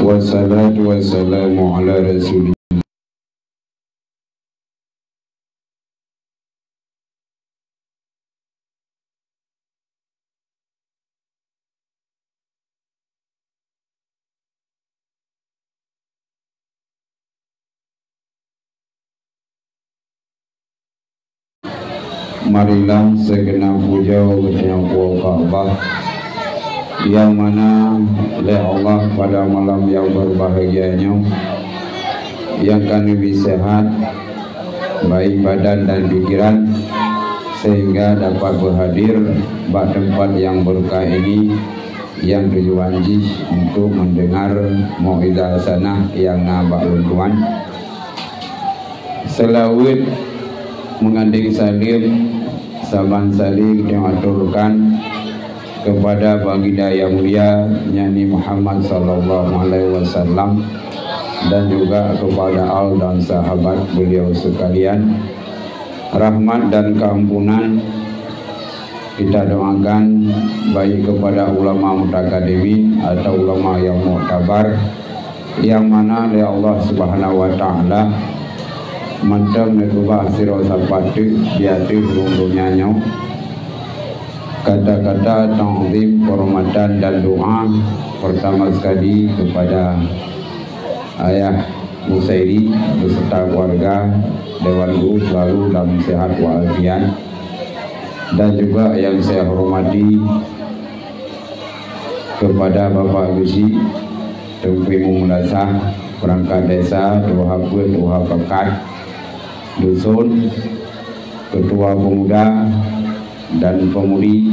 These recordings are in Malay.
Wassalatu wassalamu ala rasulillah. Marilah segenap puja kepada Ka'bah yang mana oleh Allah pada malam yang berbahagianya yang kami bisa sehat baik badan dan pikiran sehingga dapat berhadir di tempat yang berkah ini yang tujuan untuk mendengar mau'izah sanah yang nabak luntuan selawat mengandung salim saban saling diaturkan kepada baginda yang mulia Nabi Muhammad sallallahu alaihi wasallam dan juga kepada al dan sahabat beliau sekalian. Rahmat dan keampunan kita doakan baik kepada ulama mutakadimi atau ulama yang muktabar yang mana oleh Allah Subhanahu wa taala mantap nekubah siro sapatu biatu berundunya nyau kata-kata ta'zim penghormatan dan doa pertama sekali kepada ayah Musairi beserta keluarga Dewan Guru selalu dalam sehat walafiat dan juga yang saya hormati kepada Bapak Gusi Tengku Mulasah perangkat desa Doha Kuat Doha Pekat Dusun, ketua pemuda dan pemudi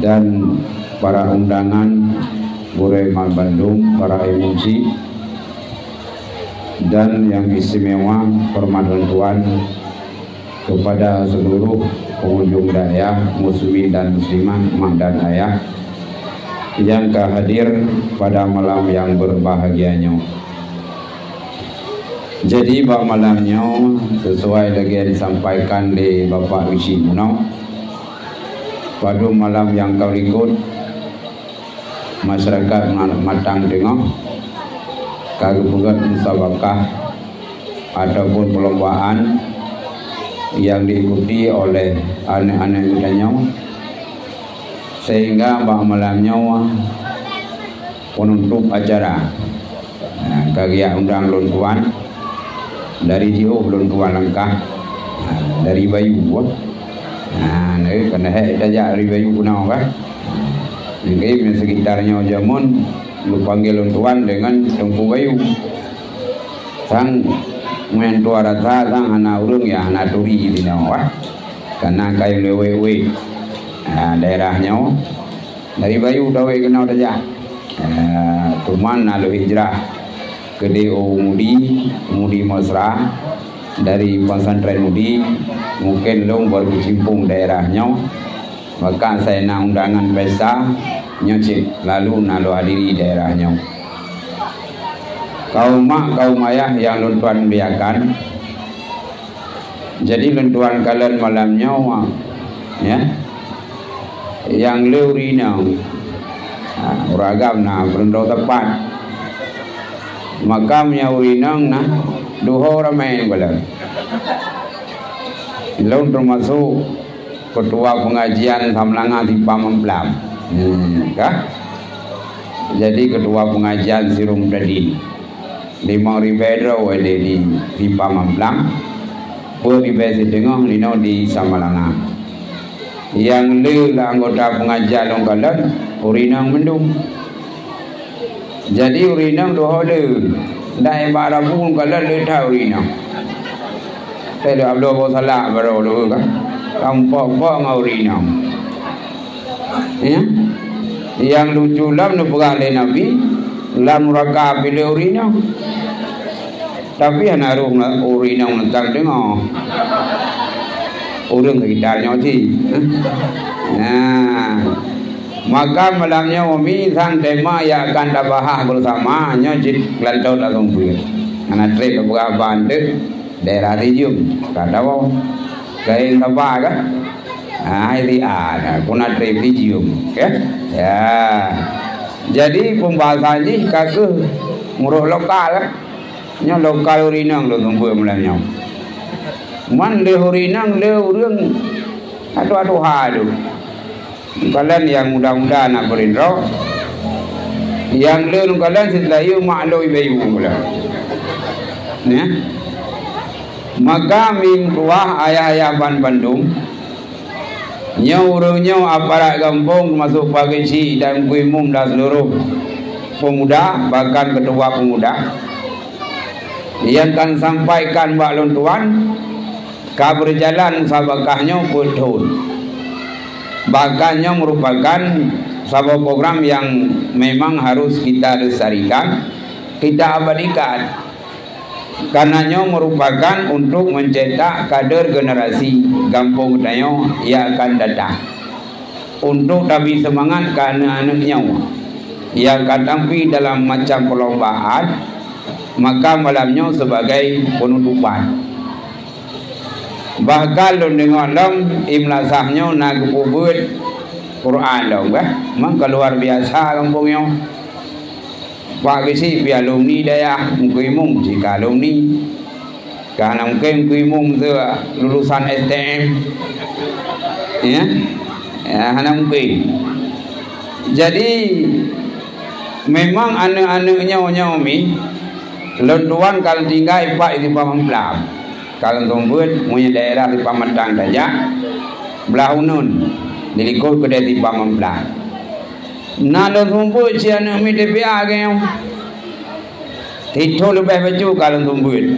dan para undangan Buremal Bandung, para emosi dan yang istimewa permaduan Tuhan kepada seluruh pengunjung daerah muslimin dan muslimah mak dan ayah yang hadir pada malam yang berbahagianya. Jadi pada malamnya sesuai dengan yang disampaikan oleh Bapak Isi Munau pada malam yang kau ikut masyarakat matang tengok kagugat musabakah ataupun perlombaan yang diikuti oleh anak-anak mudanya sehingga pada malamnya penutup acara kagiat undang luntuan dari jauh belum tuan langkah dari Bayu nih kena kita dari Bayu punau kan ini sekitarnya jamun lu panggil tuan dengan Tengku Bayu sang mentua rata sang anak urung ya anak turi di nawa karena kayu lewe daerahnya dari Bayu dawe kenal saja tuman lalu hijrah ke DO Mudi Mesra dari pesantren Mudi mungkin long baru bercimpung daerahnya maka saya nak undangan pesta nyocik lalu hadiri daerahnya kaum mak kaum ayah yang luntuan biakan jadi luntuan kalian malamnya ya yang leurina uragam berendau tepat makamnya urinang duho ramai bala. Lalu termasuk ketua pengajian Samlanga di Pamemplam. Jadi ketua pengajian Sirum Dadin 5 Ribedro di Pamemplam. Pur di Tengah lino di Samalanga. Yang le anggota pengajian longgalan urinang mendung. Jadi urinang doa le, dah ibarat pun kalau le tahu urinang. Saya Abdul Salah baru le kan, kampung urinang. Ya, yang lucu lam nu pegang le Nabi, lam rakab le urinang. Tapi anak urinang tentang dengar, orang sekitarnya sih. Nah. Maka malamnya kami sang tema yang akan dibahas bersamanya jid lantau langsung buir. Anak trip berapa bandek daerah Rijum. Kata apa? Kain apa kan? Ini ada. Kuna trip Rijum. Ya. Jadi pembahasan ni kagak ngurus lokal lah. Nya lokal urinang lo tumpuk mulanya. Man le urinang le urang aduh hadu. Kalian yang muda-muda nak berindra, yang le kalian setelah itu makloi bayu mula. Ya. Maka min ruah ayah-ayah Bandung nyau aparat kampung masuk pagi dan kuimum dan seluruh pemuda bahkan ketua pemuda yang kan sampaikan baklon tuan ka berjalan sabakahnya betul bahkannya merupakan sebuah program yang memang harus kita lestarikan, kita abadikan. Karenanya merupakan untuk mencetak kader generasi kampung Dayo yang akan datang. Untuk lebih semangat ke anak-anaknya yang akan tampil dalam macam perlombaan, maka malamnya sebagai penutupan. Bahkan dengan imlasahnya nak kubut Quran dong, memang keluar biasa kampungnya. Pak kisi biar alumni daya mungkin jika alumni karena mungkin tu lulusan STM ya hanya mungkin. Jadi memang anak-anaknya Umi lentuan kalau tinggal Pak di Pamemplam kalau tombut punya daerah di Pamatang saja belah unun dilikut ke di Pamemplam. Nalo tumbut si anak mi DPA kau, itu lebih baju kalau tumbut.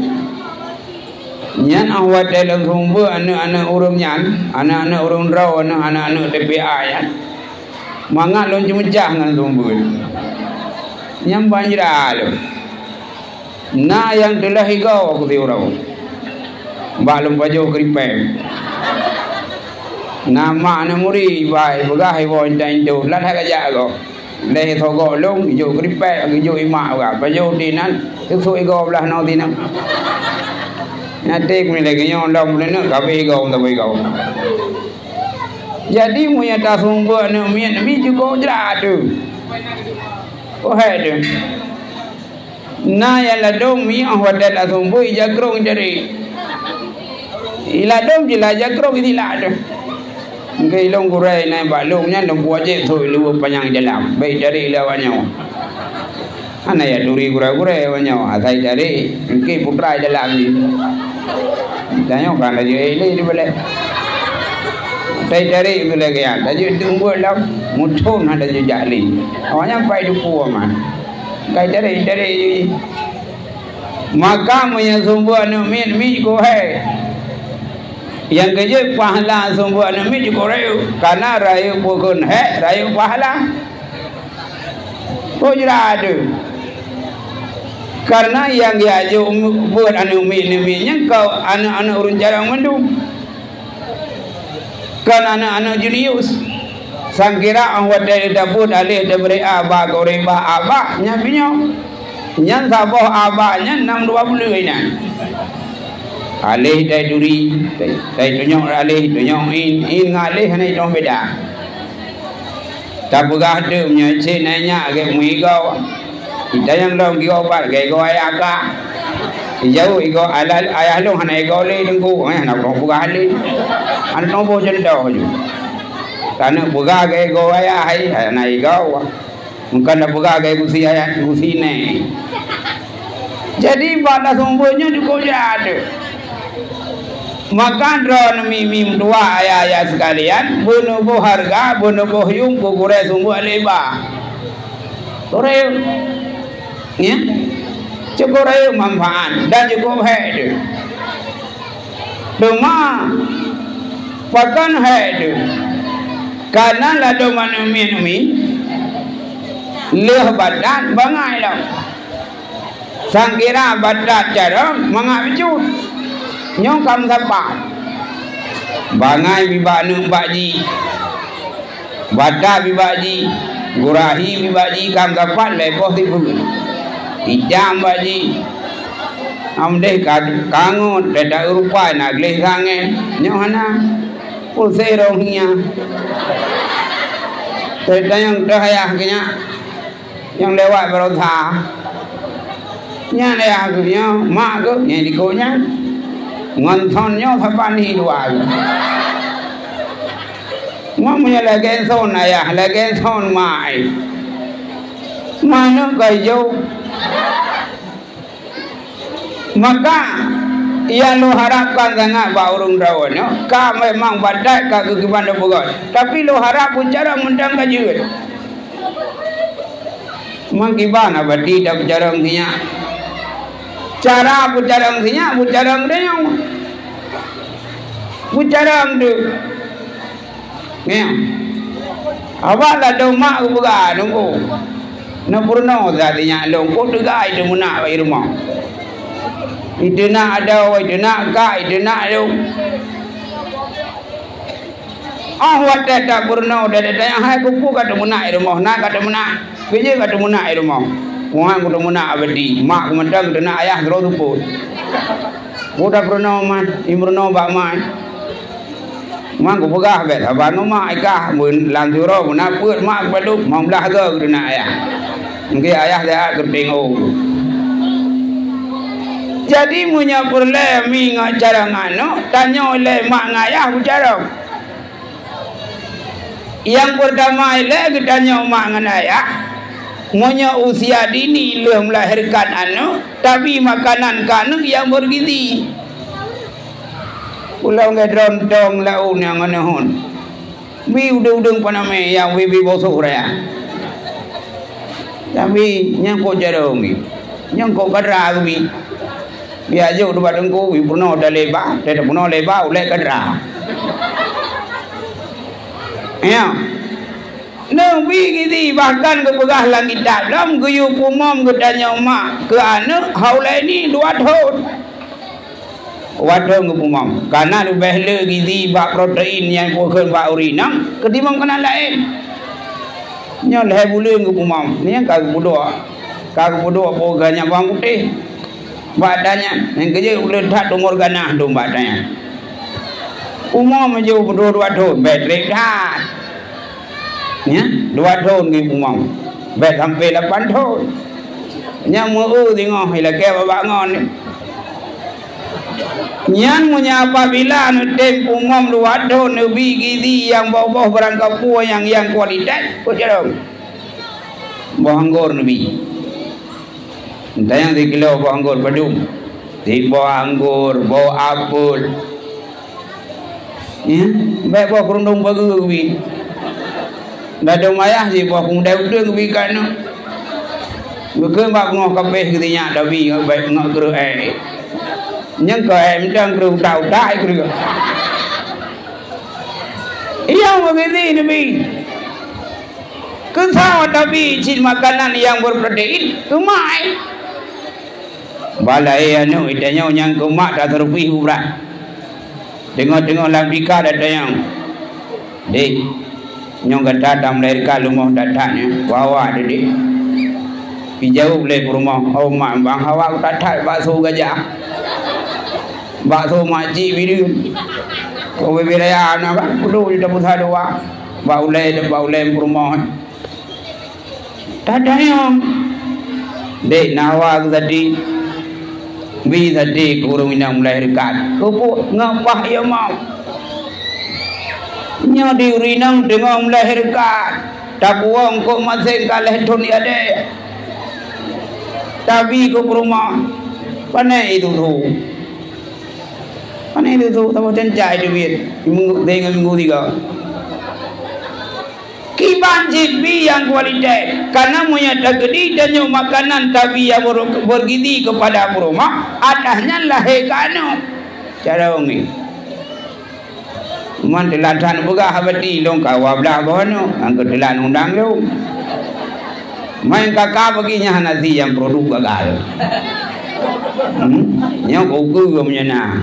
Nyan awak dalam tumbut anak-anak orang nyan, anak-anak orang raw, anak-anak DPA ya. Mangat lon cemecah dengan tumbut. Nyan banjir alu. Na yang telah higau aku tiurau. Balum baju keripem. Nama anak muri baik begai boy dan itu lah kerja go. Leh thogo long hijau keripek hijau imak ga baju dinan tu igo belah no dinan. Nanti kami lagi yang long benar kape igo tak igo. Jadi muya tak sumbu anak mi juga jerat tu. Oh ada. Na yang ladong mi awak dah sumbu jakrong dari. Iladong jelah jakrong itilah tu. Mungkin long kurai naik balungnya long buat je tu lu panjang dalam baik dari lawannya. Ana ya duri kurai lawannya asai dari mungkin putra dalam ni. Tanya kan aja ini di balik. Baik dari itu lagi ya. Tadi tunggu lam muncul ada je jali. Awaknya pai duku aman. Baik dari maka menyesumbu anu mi ko hai. Yang kerja pahala semua nami juga rayu karena rayu bukan rayu pahala kau jelah ada karena yang dia aja buat anu nami kau anak-anak urun jarang mendung kan anak-anak jenius sangkira awak dari dapur alih diberi abah goreng abah nyapinya nyan saboh abahnya 620 ini alih dari duri dari tunyok alih tunyok in ngalih ni dong beda tak pegah ada punya cik naiknya agak mengigau kita yang long gigau pak gigau ayah akak jauh igau ayah long hana igau le dengku nak long pegah le anak nombor jendoh je karena pegah gigau ayah hana igau mungkin nak pegah gigau kusi ayah kusi ni jadi pada sumbernya juga ada. Maka drone mimim dua ayah sekalian bunuh harga bunuh yung kukurai sumbu aleba kurai ya cukup rayu manfaat dan cukup head cuma pakan head karena lado manumi leh badan bangai dah sangkira badan cara mengacut nyong kam sapa bangai bibanu baji bada bibaji gurahi bibaji kam sapa lepoh tibu idam baji amde kangon dedak rupa nak leh sange nyong hana pulse rohnya tedayang dahaya kenya yang lewat berotha nya le aku nya mak ke nya di ko nya ngon thon nyo thapan hi dua ngom nya la gen thon ayah la gen thon mai mana kayu maka yang lo harapkan sangat baurung daun ka memang badai ka kegiban dobogon tapi lo harap pun cara mendang kajuan mangkibana badi dak jarang nya cara bu jarang nya bu jarang denyong bu jarang de nge awala do mak ku buga nunggu na purno zatinya long ko duga itu muna ba irmo itu nak ada itu nak ka itu nak do wate ta purno de yang hai ku ku ka muna irmo na ka muna beje ka muna irmo kuang ku muna abadi mak mendang de nak ayah ro tu pun udah purno man imurno ba man mang ku buga be abano mak ka mun lan tu ro muna put mak balu mong lah ke de nak ayah mungkin ayah dia ketingau. Jadi punya perle mi ngacara ngano tanya oleh mak ngayah bicara. Yang pertama ile tanya mak ngayah. Punya usia dini lu melahirkan anu tapi makanan kanu yang bergizi. Pulau ngedron dong lau yang anehon. Mi udung paname yang wibi bosok raya. Tapi nyang ko jarong ni nyang ko kadra mi biar je udah badeng ko wi puno dah leba dah puno leba ulai kadra ya nang bi gidi bahkan ke begah langit dalam guyu pumom ke tanya mak ke anak haulai ni 2 tahun wadah ke pumom karena lebih lagi di bak protein yang bukan bak urinam ketimbang kena lain nya leh bulan ke pumam ni yang kagak bodoh apa ganya bang putih badannya yang kerja udah tak umur ganah dong badannya pumam aja bodoh 2 tahun bateri dah ya 2 tahun ke pumam bat sampai 8 tahun nya mau tengok ila ke babak ngon Nyan punya apabila tempo ngom 2 tahun lebih gizi yang bawah berangkat puan yang kualitas kau jarang bawah anggur nabi entah yang 3 kilo bawah anggur padum di bawah anggur bawah apel ya baik bawah kerundung bagus nabi dah ada mayah si bawah muda udah nabi kan bukan bak ngok kapeh gitunya nabi baik ngok keru nhưng có em đang rượu đào đại kìa iya mau gini nabi kenapa nabi cil makanan yang berprotein kemai balai anu idanya yang kemak tak terpih urat tengok lam dika ada yang dek nyong kata dalam melahirkan rumah datanya wawa dek pijau boleh rumah oh mak bang hawa tak tak bakso gajah bakso makcik biru kau beraya anak kan kudu di dapur doa baulai rumah tak ada yang dek nawa tadi bi tadi kurung yang melahirkan kau ngapah ya mau nya di urinang dengan melahirkan tak buang kau masih kalah dunia deh tapi kau rumah panai itu tu Pane itu tahu cencai duit dengan minggu 3 kiban jibi yang kualitas karena punya dagedi dan makanan tapi yang bergizi kepada rumah atahnya lahir kanu cara ini man telan buka habati long kawablah bono angkat telan undang lo main kakak baginya nasi yang produk gagal yang ugu punya nah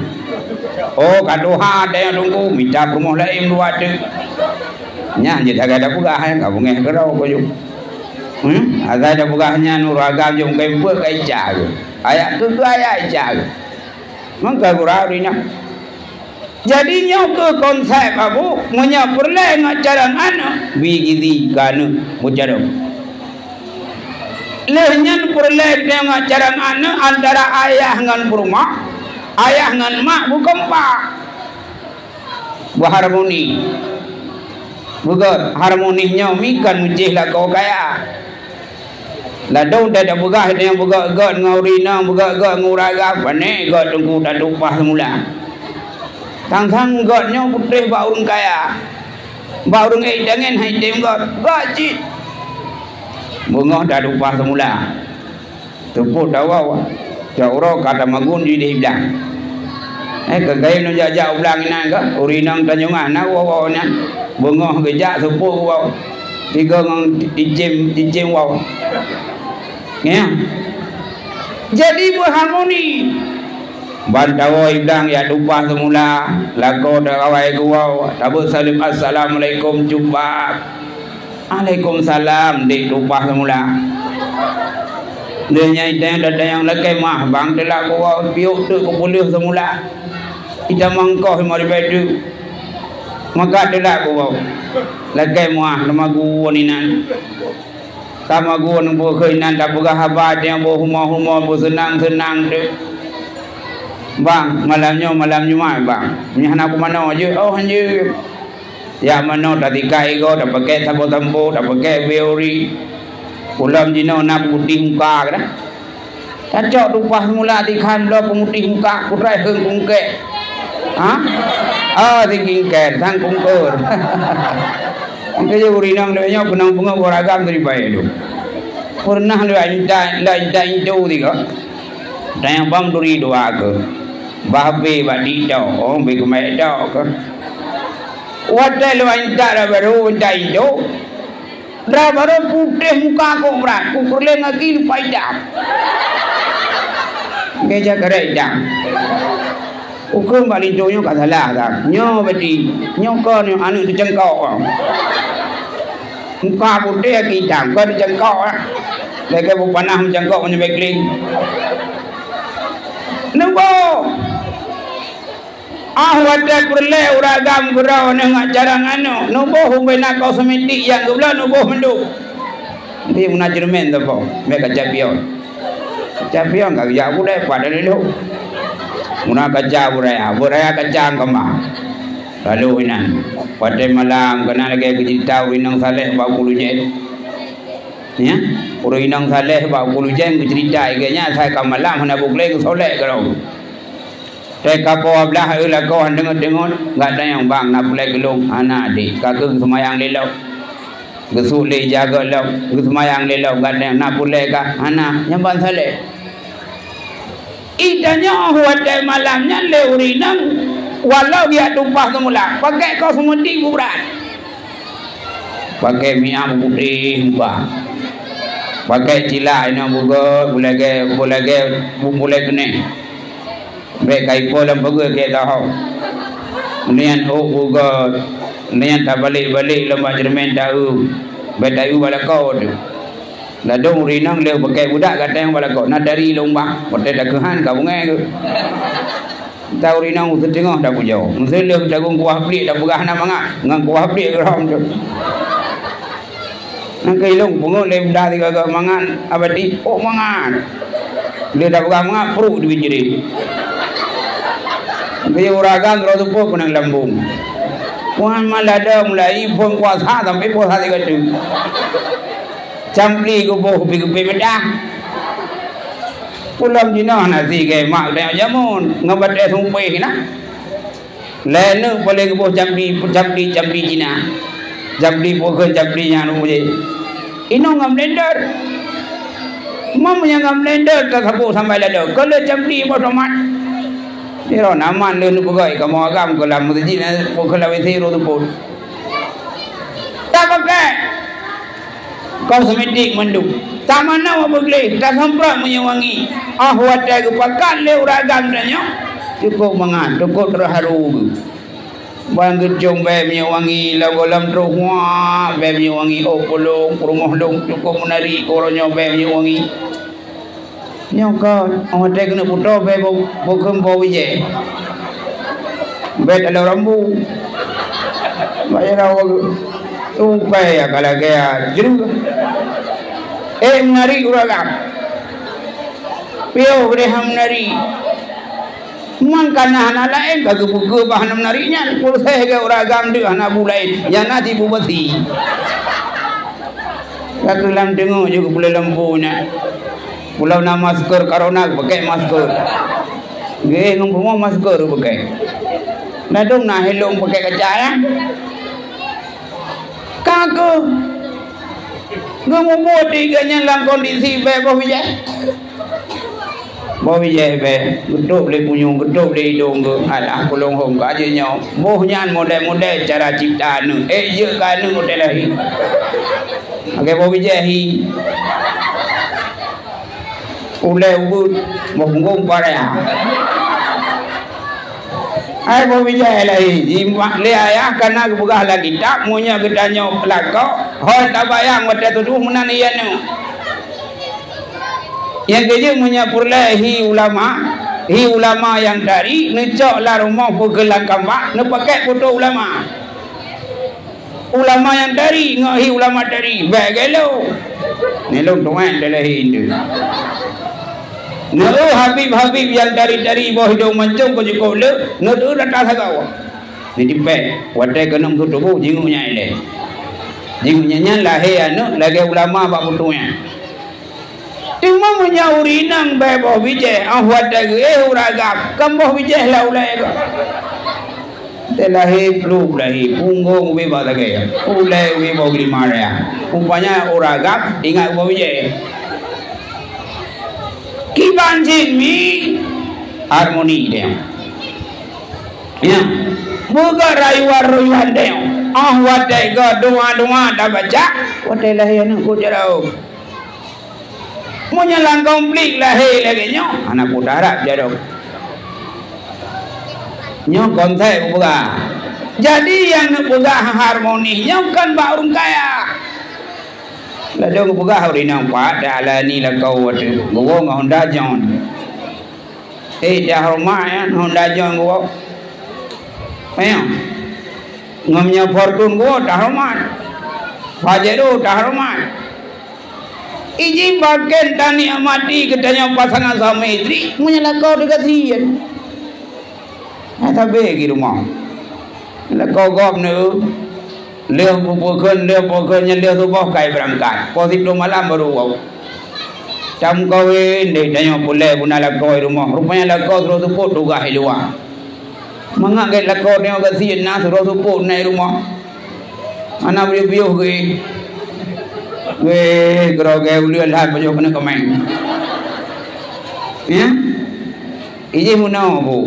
oh kadoha ada yang tunggu minta rumah lain 2 tu nya jadi ada buka yang kamu ngeh kerau koyo ada bukanya nur agam jom kai pe kai ja ayat tu ayat ja mangka gurarina jadi ke konsep abu munya perle ngajaran anak bigidi kana mujarab Lehnyan perlek dengan cara anak antara ayah dengan berumah, ayah dengan mak bukan pak. Berharmoni. Bukan harmoninya mikan mujih lah kau kaya. Ladau dah dah begah dengan begah gad ngaurina, begah gad nguraga pane gad tunggu dah tupah semula. Tang-tang gadnya putih baurun kaya. Baurun jangan hai tem gad gaji. Bunga dah tupah semula. Tupuk dawa. Jauh kata magun di hilang. Kagaya nu jajak ulang ina ke urinang tanjungan na wawanya bunga gejak tupuk waw. Tiga ngang dicem waw. Ya. Jadi berharmoni. Bantawa iblang ya tupah semula lako dah awai gua tabut salim assalamualaikum jumpa. Waalaikumsalam di tupah semula. Dia nyai ada yang lekai mah bang telak gua piuk tu kupulih semula. Kita mangkau mari bedu. Maka telak gua. Lekai mah nama gua ni nan. Sama gua nunggu keinan tak buka habat yang bo humah-humah bo senang-senang tu. Bang, malam Jumaat bang. Ni anak aku mana aja? Oh hanya. Ya mana tadi kai go dah pakai tampo-tampo, dah pakai beori. Ulam jino nak putih muka dah. Cacok tupah mula di khandlo pemutih muka kutrai heung kungke. Ha? Ah tingkingken sang kungkur. Angke je urinang dia nya benang bunga beragam dari baik tu. Pernah lu ada itu tiga. Dan bam duri doa ke. Babe badi dah, oh bekumai dah ke. Wadah lu ada baru ada itu. Dah baru putih muka kau berat, kukur lagi payah. Keja kerja. Ukur balik tu nyo kata lah dah. Nyo beti, nyo kau nyo anu tu jengkau. Muka putih kita, kau tu jengkau lah. Lagi panah jengkau punya backling. Nampo. Wadah perle uragam gurau nengak jarang anu. Nampo humbena kau semiti yang gula nampo mendu. Dia guna jermen tu po. Mereka capion. Capion kau jauh dah pada dulu. Muna kaca buraya kacang kemah. Lalu inan pada malam kena lagi cerita urinang saleh bau jet. Ya, urinang saleh bau jet cerita iganya saya ke malam hendak bukleng soleh kalau. Saya kapo ablah eulah kau dengar enggak ada yang bang nak pulai gelung anak adik kakek semayang lelau. Gesuk le jaga lau, semayang lelau enggak ada yang nak pulai ka anak nyamban saleh. Idanya wadai malamnya le urinang walau dia tumpah semula pakai kau semudi berat pakai minyak putih muka pakai cila ini buka boleh kena mereka ipo dalam bagus kita tahu nian buka nian tak balik lemah jermen tahu betayu bala kau tu. Ladung urinang leu pakai budak kata yang bala kau nak dari lombang pakai dakehan kau ngai ke. Tahu urinang usut tengah dah pujau. Musel leu jagung kuah pelik dah berah nak mangak ngan kuah pelik geram tu. Nang kailung pungut le dah tiga ke mangan abadi oh mangan. Dia dah berah mangak perut di bijiri. Dia uragan terus tu pun nang lambung. Puan malada mulai pun puasa sampai puasa tiga tu. Campli ko boh big bedah. Pulam jina nasi ke mak dah jamun ngabat dia sumpai na. Lene boleh ko boh campli jina. Campli pokok campli nya nu je. Ino ngam blender. Mam yang ngam blender tak sapu sampai lada. Kalau campli bo tomat. Iro naman le nu pegai kamu agam ko lam masjid na pokok lawe zero tu pun. Tak pakai. Kau semedik mendung. Tak mana apa boleh. Tak semprak menyewangi. Wadah kepakat le uragam tanya. Cukup mangan. Cukup terharu. Bang gejong bayi menyewangi. Lagu-lam terus. Wah. Bayi menyewangi. Oh polong. Rumah dong. Cukup menarik. Korongnya bayi menyewangi. Nyokot. Wadah kena putar bayi. Bukan bawa wijay. Bayi dalam rambu. Bayi rawag. Tupai ya kalau kaya jeruk. menari uragam piau berham menari mangkana hana lain bagi buku bahan menarinya pul saya ke uragam dia hana bulai yang nanti bubati kagelam dengo juga boleh lempunya pulau nama masker karena pakai masker ge ngomong masker pakai nadong nah helong pakai kacaya kagak ngomong tiganya dalam kondisi bebas Wijaya geduk le punyung geduk le hidung ke alah kulung hong ka je nyo moh nyan model-model cara cipta nu je ka nu model lahi age Wijaya hi ule ubut moh ngong parea ai Wijaya lahi di le ayah kana bugah lagi tak monya gedanyo pelako hon tabayang mata tu menan iya nu yang kerja menyapurlah hi ulama yang dari necok lah rumah bergelang kambak ne pakai foto ulama yang dari ngahi ulama dari bagelo nelong tuan dalam Hindu ne Habib yang dari bawah hidung mancung ko jiko le ne tu datang sagau ni dipek wadai kenum tu tubuh jingunya ile jingunya lahir anu lagi ulama bak fotonya cuma menyauri nang bebo Wijaya ahwat dagi uragam kamboh Wijaya laulai ko telahi plug lahi punggong beba lagi ulai bebo grimara umpanya uragam ingat Wijaya kiban mi harmoni dia ya moga rayuan dia ahwat dagi doa dah baca watelahi anu ko jarau menyelang komplit lahir lagi nyo anak putara jadok nyo kontek buka jadi yang buka harmoni nyo kan baurung kaya ladong buka hari nampak dalani lakau watu gua Honda John dah rumah ya Honda John gua ayo ngamnya Fortune gua dah rumah Pajero dah rumah iji bagian tani amati katanya pasangan sama istri menyala kau dekat sian ada begi rumah la kau gop nu leo pokoknya leo tu bawah kai berangkat posisi 2 malam baru wow jam kawin deh tanya boleh guna la kau rumah rupanya la kau terus support juga luar mengagai la kau ni dekat sian na terus support naik rumah anak biu ke we groge ulian lah baju kena kemain ya iji munau bu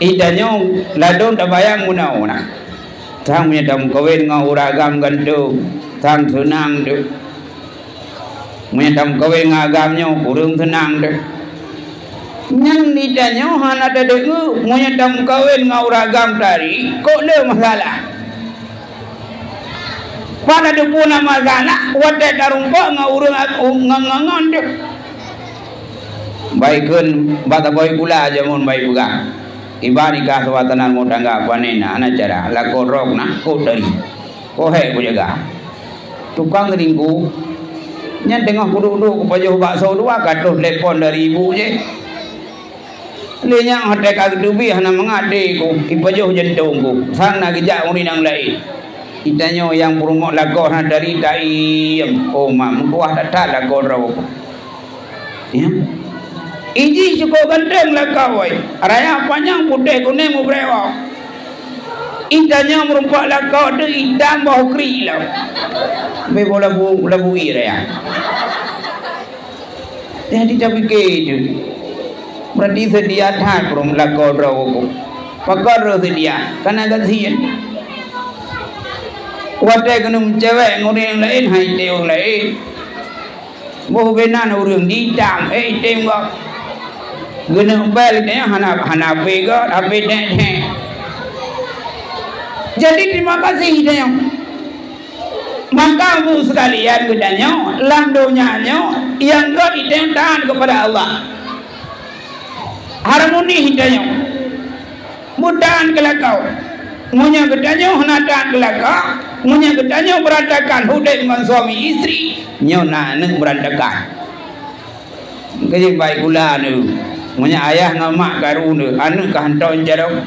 idanyo ladon tabayang munau na tang punya dam kawin ngau uragam gandu tang senang de punya dam kawin ngagamnya kurung senang de nyang idanyo hana ada dengu punya dam kawin ngau uragam tari kok le masalah pada dupuna masalah wadah darumpa ngurung ngangan deh baikun bata boy pula aja mun baik buka ibari ka sawatanan mo tangga panena ana cara la ko rok na ko dari ko he ko jaga tukang ringku nya tengah kudu-kudu ko pajo bakso dua katuh telepon dari ibu je le nya hate ka dubi hana mengade ko ipajo jentung ko sang na gejak uri nang lain itanyo yang berumur lagu dari oh mak kuah tak lagu raw ya iji cukup ganteng lagu woi raya panjang putih kuning mubrewa itanyo merumpak lagu tu idam bau kri lah be bola bu ira ya tidak fikir tu berarti sedia tak berum lagu raw ko pakar sedia karena gajian wadah kenum cewek ngurang lain hai teu lain boh benan urang didam tem gak genung bel ni hana bega ape deh jadi terima kasih dia maka bu sekalian gedanya landonya yang gak ditentan kepada Allah harmoni hidayah mudahan kelakau munya gedanya hanatan kelakau Munya katanya berantakan hudai dengan suami istri. Nyo nak berantakan. Kaya baik pula ni. Munya ayah dengan mak karu ni. Anak kehantar jarang.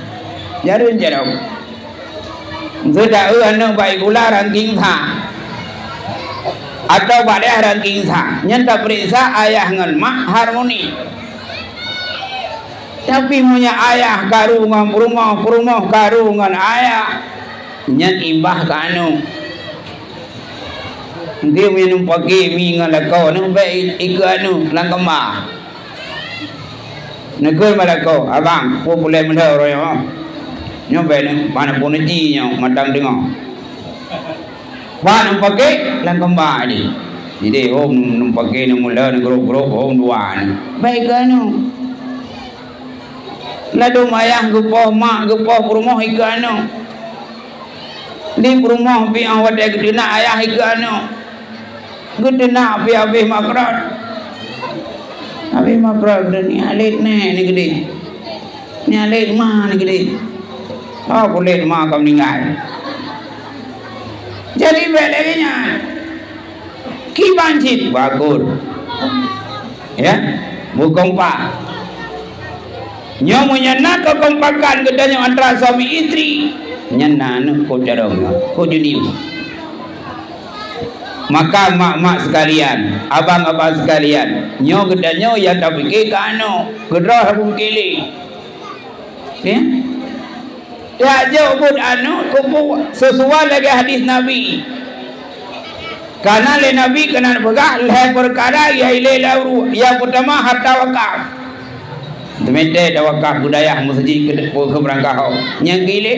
Jarang. Sudah anak baik pula ranking sa. Atau pada ranking sa. Nyata periksa ayah dengan mak harmoni. Tapi punya ayah karu dengan rumah karu dengan ayah. Nyat imbah ke anu. Dia minum pagi mi dengan lakau. Nak baik ikan anu. Langkemah. Negeri malakau. Abang. Aku boleh mendah orang yang. Nyobek ni. Mana pun nanti yang matang dengar. Mana pagi. Langkemah ni. Jadi om pagi ni mula ni grup-grup. Om dua ni. Baik ke anu. Lalu ayah gepoh mak gepoh rumah ikan anu. Di rumah pi awak dah gede nak ayah ikan anu. Gede nak pi habis makrat. Habis makrat ni alit ni gede. Ni alit mah ni gede. Oh kulit mah kau meninggal. Jadi bedanya kibancit bagus. Ya, bukan pak. Nyomunya nak kekompakan gedanya antara suami istri. Nyana nak kau jarang, kau junius. Maka mak-mak sekalian, abang-abang sekalian, nyo gedanya yang tak fikir ke anu, gedrah pun kili. Ya? Ya jauh pun anu, kupu sesuai lagi hadis Nabi. Karena le Nabi kena pegah leh perkara yang ilaru, yang pertama harta wakaf. Demete dah wakaf budaya masjid ke berangkah. Yang gile.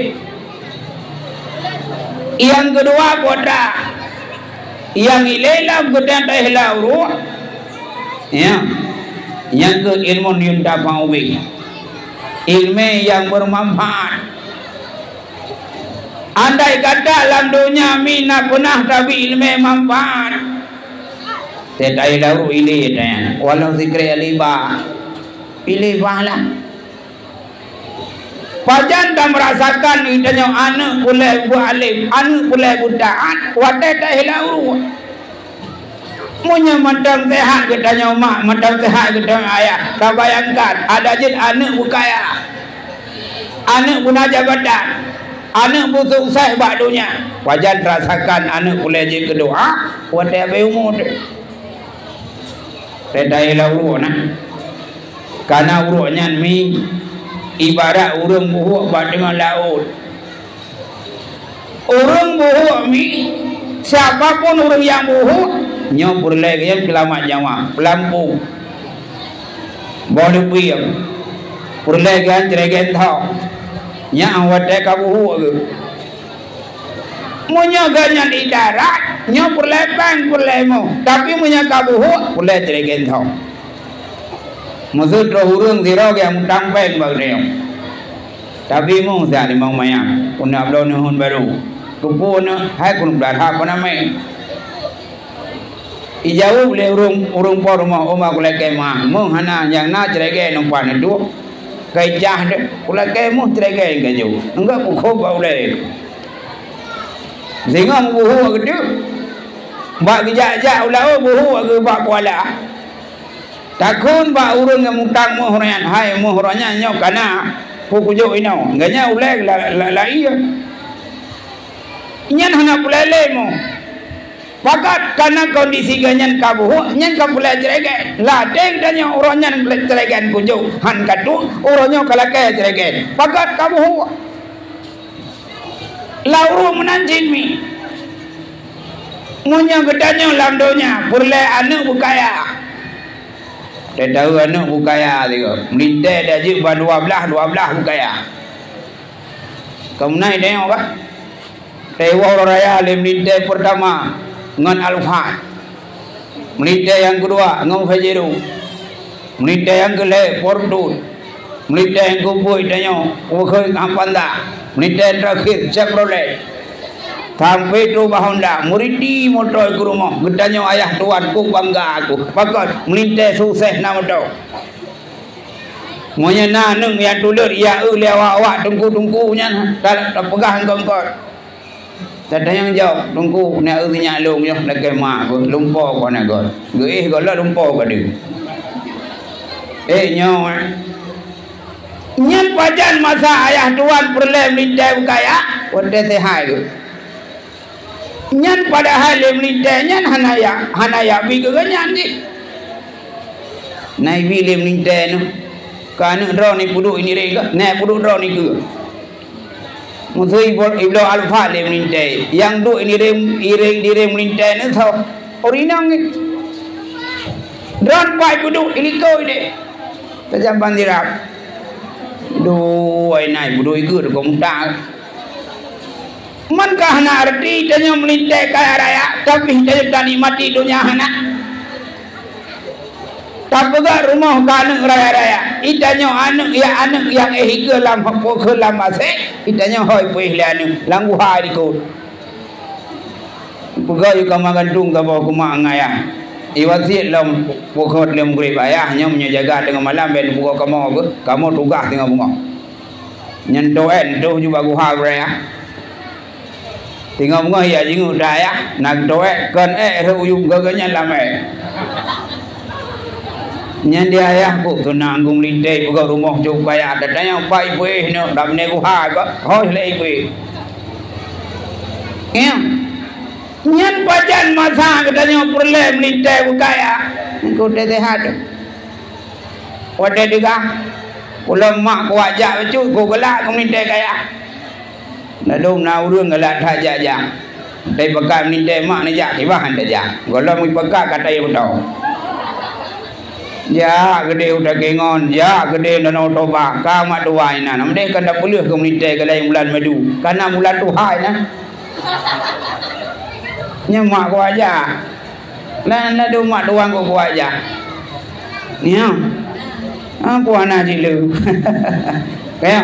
Yang kedua kota. Yang ilelah kota tahla ruh. Ya. Yang ke ilmu yunda fauwi. Ilmu yang bermanfaat. Andai kata dalam dunia mina punah tapi ilmu manfaat. Tahla ruh ile dan walau zikri aliba. Pilih pahala. Pajan tak merasakan idanya anak pulai bu alim, anak pulai budak, wadah tak hilau. Munya matang sehat katanya mak, matang sehat katanya ayah. Tak bayangkan ada je anak bukaya, anak guna jabatan, anak bu sukses bak dunia. Pajan rasakan anak pulai je kedua, wadah berumur. Tak hilau nak. Karena urutnya mi ibarat urang buhuk bat dengan laut. Urang buhuk mi siapapun urang yang buhuk nyo purlai yang selamat nyawa pelampung. Boleh piam. Purlai kan ceregen tau. Nya awat ka buhuk ke. Munya ganyan di darat nyo purlai pan purlai mo. Tapi munya ka buhuk purlai ceregen tau. Maksud urang zero yang mutang pen bag dia. Tapi mung sia di mang mayang. Kuna belon hun baru. Kupu na hai kun blarha pana mai. Ijau le urung por rumah oma kula ke ma. Mung hana yang na cerege nang pan du. Kai jah de kula ke mu cerege ke ju. Enggak ku kho ba ule. Sehingga buhu gede. Mbak gejak-jak ulah buhu ke bak kuala. Takun ba urang yang mutang mohran hai mohrannya nyo kana pukujo ino nganya ulek la iya nyan hana pulele mo pakat kana kondisi ganyan kabuh nyan ka pulele cerege la deng danyo uranya ceregen kujo han kadu uronyo kalake cerege pakat kabuh lauru menanjin mi munya gedanyo landonya purle anu bukaya. Dia tahu anak bukaya dia. Melintai dia je 12 bukaya. Kamu naik tengok kan? Tewa raya le melintai pertama dengan Al-Fat. Melintai yang kedua dengan Fajiru. Melintai yang kelih Portut. Melintai yang kupui tengok Wakil Kampanda. Melintai terakhir Chevrolet. Sampai tu Honda muridi motor ke rumah gedanya ayah tuanku bangga aku pakat melintai sukses nama tu monya naneng yang tulir ya awak tunggu-tunggunya tak pegang kongkot tak ada yang jawab tunggu nak usinya long yo nak ke mak ko lumpur ko nak ko ge ko la lumpur ko dia nyo nyen pajan masa ayah tuan perlem lindai kaya wande te hai ko nyen pada hal lindai nyen hanaya bi ke nyen ni nai bi lem lindai no kan ro ni pudu ini rega na pudu ro ni ke Musui iblo alfa lem lindai yang du ini rem ireng di rem lindai no tho orinang ni dron pai pudu ini ko ide tajam bandirap do ai nai budu iku ko muta man ka hana arti tanya melinte kaya raya tapi tanya tani mati dunia hana tapaga rumah kaneng raya itanya anak yang ke lam po ke lam ase itanya hoi puih le anu langgu hari ko pegawai kamagantung ka bawa kuma ngaya iwasi lam pokok lem grip ayah nyomnya jaga dengan malam ben buka kamu tugas dengan bunga nyentoen tu juga gua raya tinggal bunga ya jingu daya nak toe kan ruyung gaganya lama nyen dia ayah bu tu nanggung lindai buka rumah cukup kaya ada yang pai puih no dam ne gua ko hoi le puih nyen pajan masa katanya perlem lindai kaya ko de hat wade diga ulam mak ko ajak cu ko gelak ko lindai kaya na dom na urang gelak haja ja dai pakai lindai mak ni ja di bahan dah ja golam mi pakai kata ya betul ya gede udah kengon ya gede nano toba ka mak duai na namde kan dak pulih ko lindai kalai bulan madu karena bulan tuhai na nyemak ko aja na do mak doang ko aja nya apa anak jilu kaya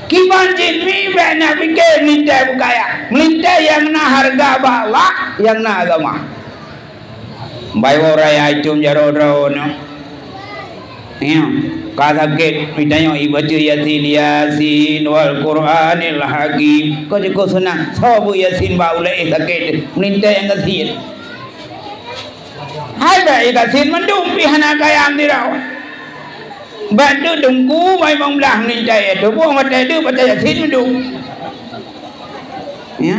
kibanjin mi bana pikir minta bukaya minta yang na harga bawah yang na agama bayo raya itu jaro no nya kata ke mitanya ibaca yasin wal qur'anil hakim ko jiko sunang sabu yasin ba ulai sakit minta yang yasin ada yasin mendum pihana kayam dirau bantu dengku mai bang belah minta itu buang mata itu baca yasin mendum ya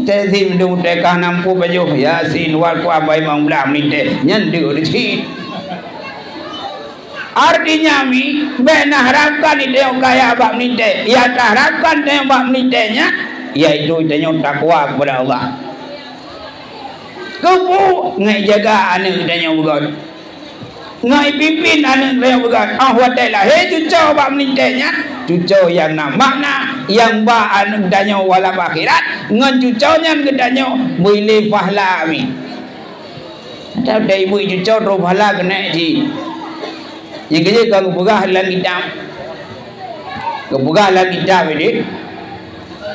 yasin mendum tekah nampu baju yasin wal qur'an mai bang belah minta nyen dio di artinya mi bena harapkan itu yang kaya abak menite ya tak harapkan yang abak menitenya yaitu yang takwa kepada Allah kepu ngai jaga anak dan yang begat ngai pimpin anak dan yang begat watelah cucu abak menitenya cucu yang nak makna yang ba anak dan yang walam akhirat ngan cucunya kedanya boleh pahala mi tak ada ibu cucu roh pahala kena ji yang kerja kalau buka halang kita ini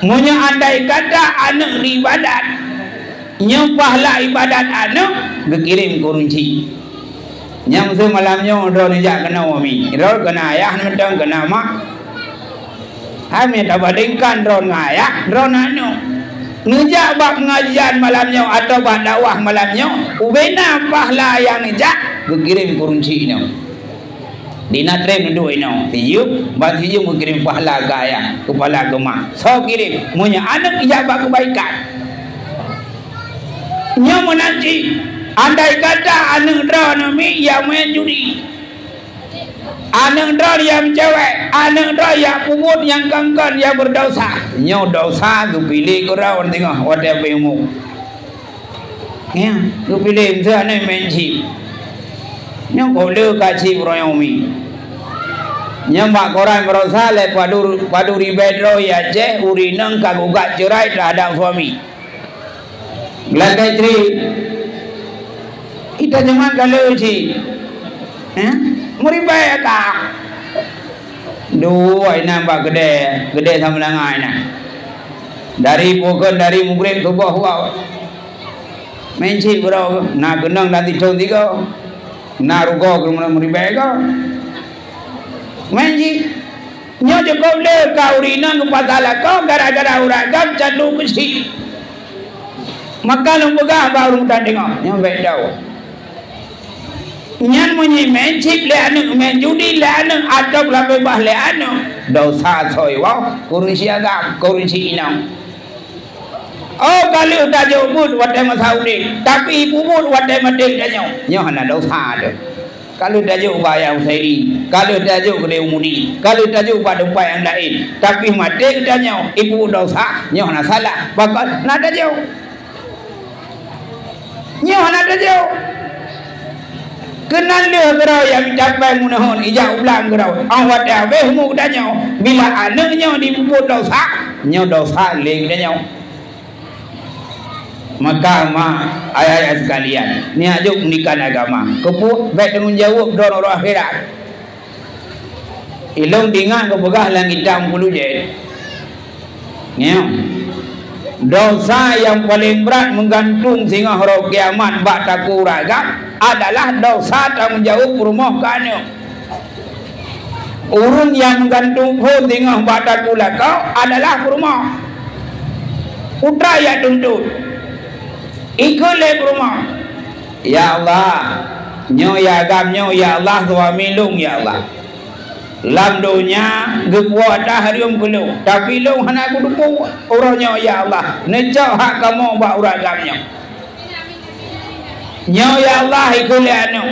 punya andai kata anak ibadat yang pahala ibadat anak berkirim kurunci yang semalamnya orang nejak kena wami orang kena ayah mentang kena mak kami tak bandingkan orang ayah orang anak nejak bab pengajian malamnya atau bab dakwah malamnya ubena pahala yang nejak berkirim kurunci ini dina trem dua ino tiup bat hiu mengirim pahala gaya kepala gemah so kirim punya anak ijabah kebaikan nya menanti andai kata anak drone mi yang main judi anak drone yang cewek anak drone yang pungut yang kangkan yang berdosa nya dosa ku pilih ku rawan tengah wada bemu ya ku pilih sana menci nya ko le ka chi broyong mi nyemak koran berosa le padu ribedro ya je urineng kagugat cerai terhadap suami belakang istri kita jangan kalau si muribai kak dua nampak gede sama langai na dari pokok dari mugrib subuh wow menci bro na genang nanti conti kau na rugo kerana muribai kau menji Nyo cukup le kau rina kepada kau gara-gara uragam candu besi. Maka lumbugah baru tak tengok. Nyo baik tahu. Nyan munyi main chip le anu, main judi le anu, atau lebih bah le anu. Dosa soy wow, kursi agam, kursi inang. Oh kalau dah jauh pun wadai masaudi, tapi ibu pun wadai madeng dah nyo hana dosa ada. Kalau dah jauh bayar usai, kalau dah jauh kena umudi, kalau dah jauh pada upaya yang lain, tapi madeng dah ibu dosa, nyo hana salah, bakal nada jauh, nyo hana dah jauh. Kenal dia gerau yang capai munahon ijak ulang gerau awat dah weh mu dah bila anaknya dibubut dosa leng dah maka ayat-ayat sekalian ni ajuk pendidikan agama kepu baik tanggung jawab don orang akhirat ilong dingan ke pegah langit dam puluh je dosa yang paling berat menggantung sehingga hari kiamat bak taku ragam adalah dosa tanggung jawab rumah kanu. Urun yang menggantung pun sehingga bak taku lakau adalah rumah. Putra ya tuntut. Ikut le rumah. Ya Allah, nyo ya agam nyo ya Allah suami lung ya Allah. Lam dunia gepuat dah harium kelu tapi long hana aku dupu orangnya ya Allah nejak hak kamu bak uragamnya nyo ya Allah ikut anu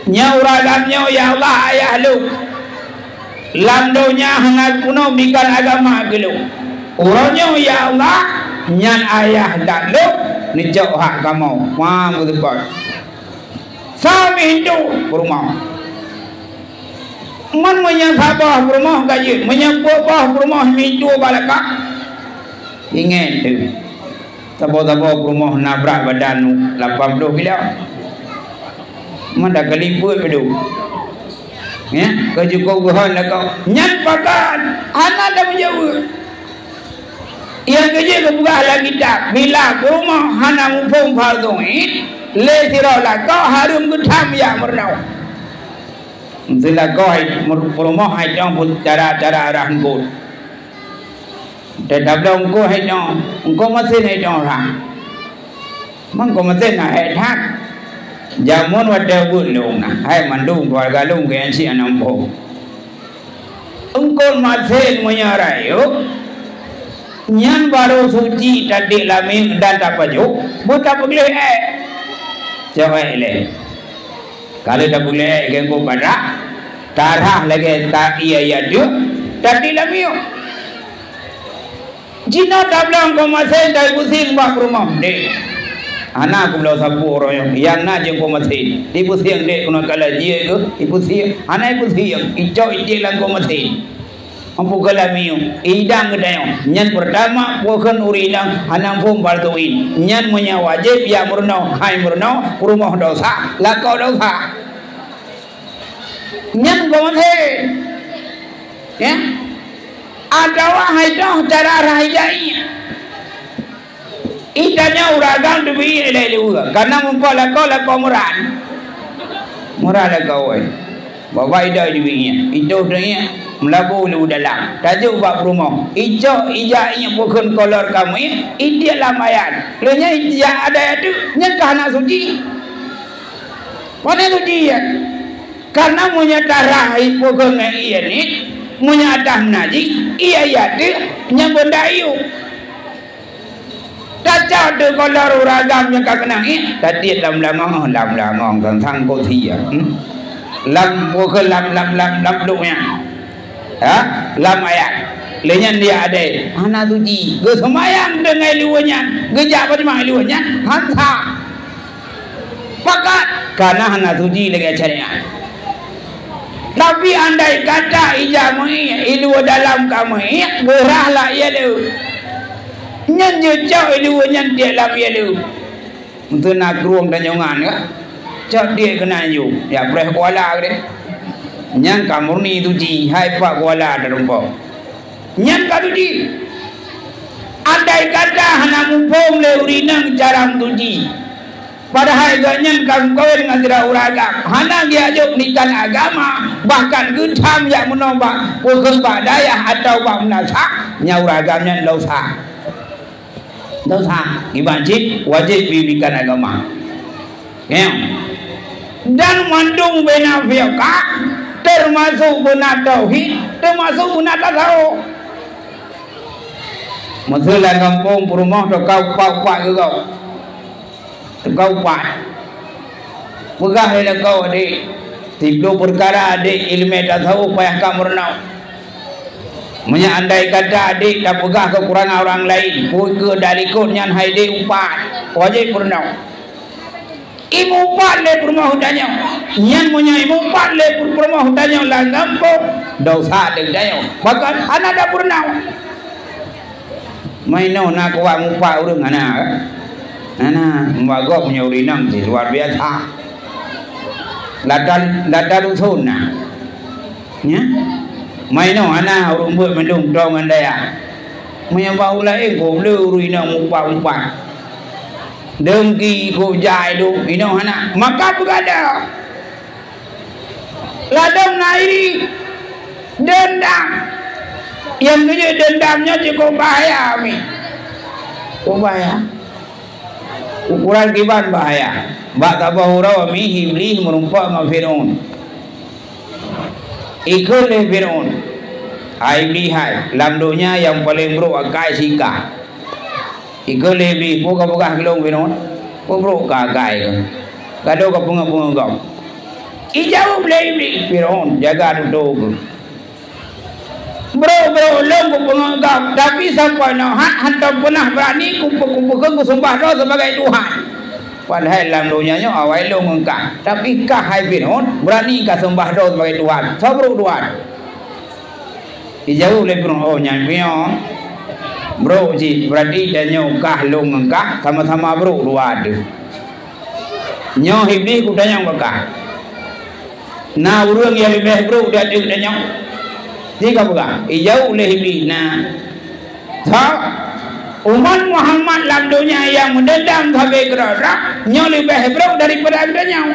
nyo uragamnya ya Allah ayah lu lam dunia hana kuno bikan agama kelu orangnya ya Allah nyan ayah dak lu nejak hak kamu wah betul sami Hindu rumah man menyabah rumah gaji menyabah rumah mitu balaka ingat tu tabo-tabo rumah nabrak badan 80 kilo mana keliput bedu ya gaji kau gohan kau nyan pakan anak dah menjauh yang gaji kau buka lagi tak bila rumah hana mufum fardu le sirah kau harum gutam ya mernau sila koi promo hai dong pun cara arah ngul. Tetap dong ko hai dong, ko mesin hai dong orang. Mang ko mesin hai thak. Jamun wadah bulung na, hai mandung keluarga lung ke si anambo. Engkau mesin menyarayu. Nyan baru suci tadi lamin dan tak pajuk, buta boleh Jawab le. Kalau tak boleh genggo pada tarah lagi tak iya dia tadi lamiu jina tablang ko masih dai pusing bak rumah dek anak aku belau sapu orang yang na jeng ko masih di pusing dek kuna kala dia ke di pusing anak pusing ijau ide lang ko masih ampu kalamiu idang kedayo nyan pertama bukan urilang anang pun bartuin nyan punya wajib ya murnau hai murnau rumah dosa lakau dosa nyan gomhe ya ada wahai dah cara rahai idanya uragam debi lele karena mumpa lakau murad lakau bawa ida debinya itu dia melabu lu dalam tajuk bab rumah ijo ijainya bukan kolor kamu dia lamayan lenya ija ada itu nyekah nak suci mana suci ya karena punya darah bukan iya ni punya adah naji iya ya tu nyambendayu tajuk tu kolor uragam yang kau kenang tadi lam-lamong tentang kau sia lam bukan lam dunya ha lam ayat lenyan dia ada anak suci ge semayang dengan liwanya gejak pada mak liwanya hansa pakat karena anak suci lagi syariat tapi andai kata ijamu ilu dalam kamu gerahlah ia lu nyan jejak liwanya dia lam ia lu untuk nak ruang dan jangan ke cak dia kena ju ya preh kuala ke nyan kamurni tuji hai pak kuala darumpo nyan ka tuji andai kata hana mumpung le urinang jaram tuji padahal nyan kam kawin dengan uraga hana dia ajuk nikan agama bahkan gentam yang menambah bukan badayah atau bak menasak nyawragamnya dosa di masjid wajib pendidikan agama ya. Dan mandung benafiqah termasuk benar tauhid termasuk benar tasawuf. Masalah kampung rumah tu kau pak ke kau pak pegah le kau adik 30 perkara adik ilmu tasawuf payah kamu renau andai kata adik dah pegah kekurangan orang lain ke dari kodnya hai adik umpat wajib renau ibu umpat le rumah hudanya nyan punya ibu umpat le rumah hudanya lah kampung dosa dengdanya bahkan anak dah renau mainau nak kuat umpat urang anak mbagok punya urinang di luar biasa lada dusun nah ya mainau anak urang buat mendung dong andaya menyambau lain ko le urinang umpat dengki ko jai do ino anak maka berada ladang nairi dendam yang punya dendamnya cukup bahaya ukuran kiban bahaya bak tabahura mi hibli merumpak ma Firaun ikut le Firaun hai lihai lamdonya yang paling buruk akai sika ikut le bi buka kelong Firaun buruk kagai kado ka bunga kau ijau beli Firaun jaga duduk bro lom pengagam tapi sampai hantar pernah berani kumpul-kumpulkan sembah doa sebagai Tuhan padahal dalam dunianya awal lo ngengkak tapi kah hai Firaun berani kah sembah doa sebagai Tuhan sabruk Tuhan dijauh oleh Firaun oh nyampion bro ji berarti dan kah lo ngengkak sama-sama bro Tuhan nyoh iblis kudanya ngengkak nah urang yang lebih bro dia nyoh jika bukan jauh oleh iblis nah umat Muhammad dalam dunia yang mendendam sampai gerak nyaw lebih hebat daripada nyaw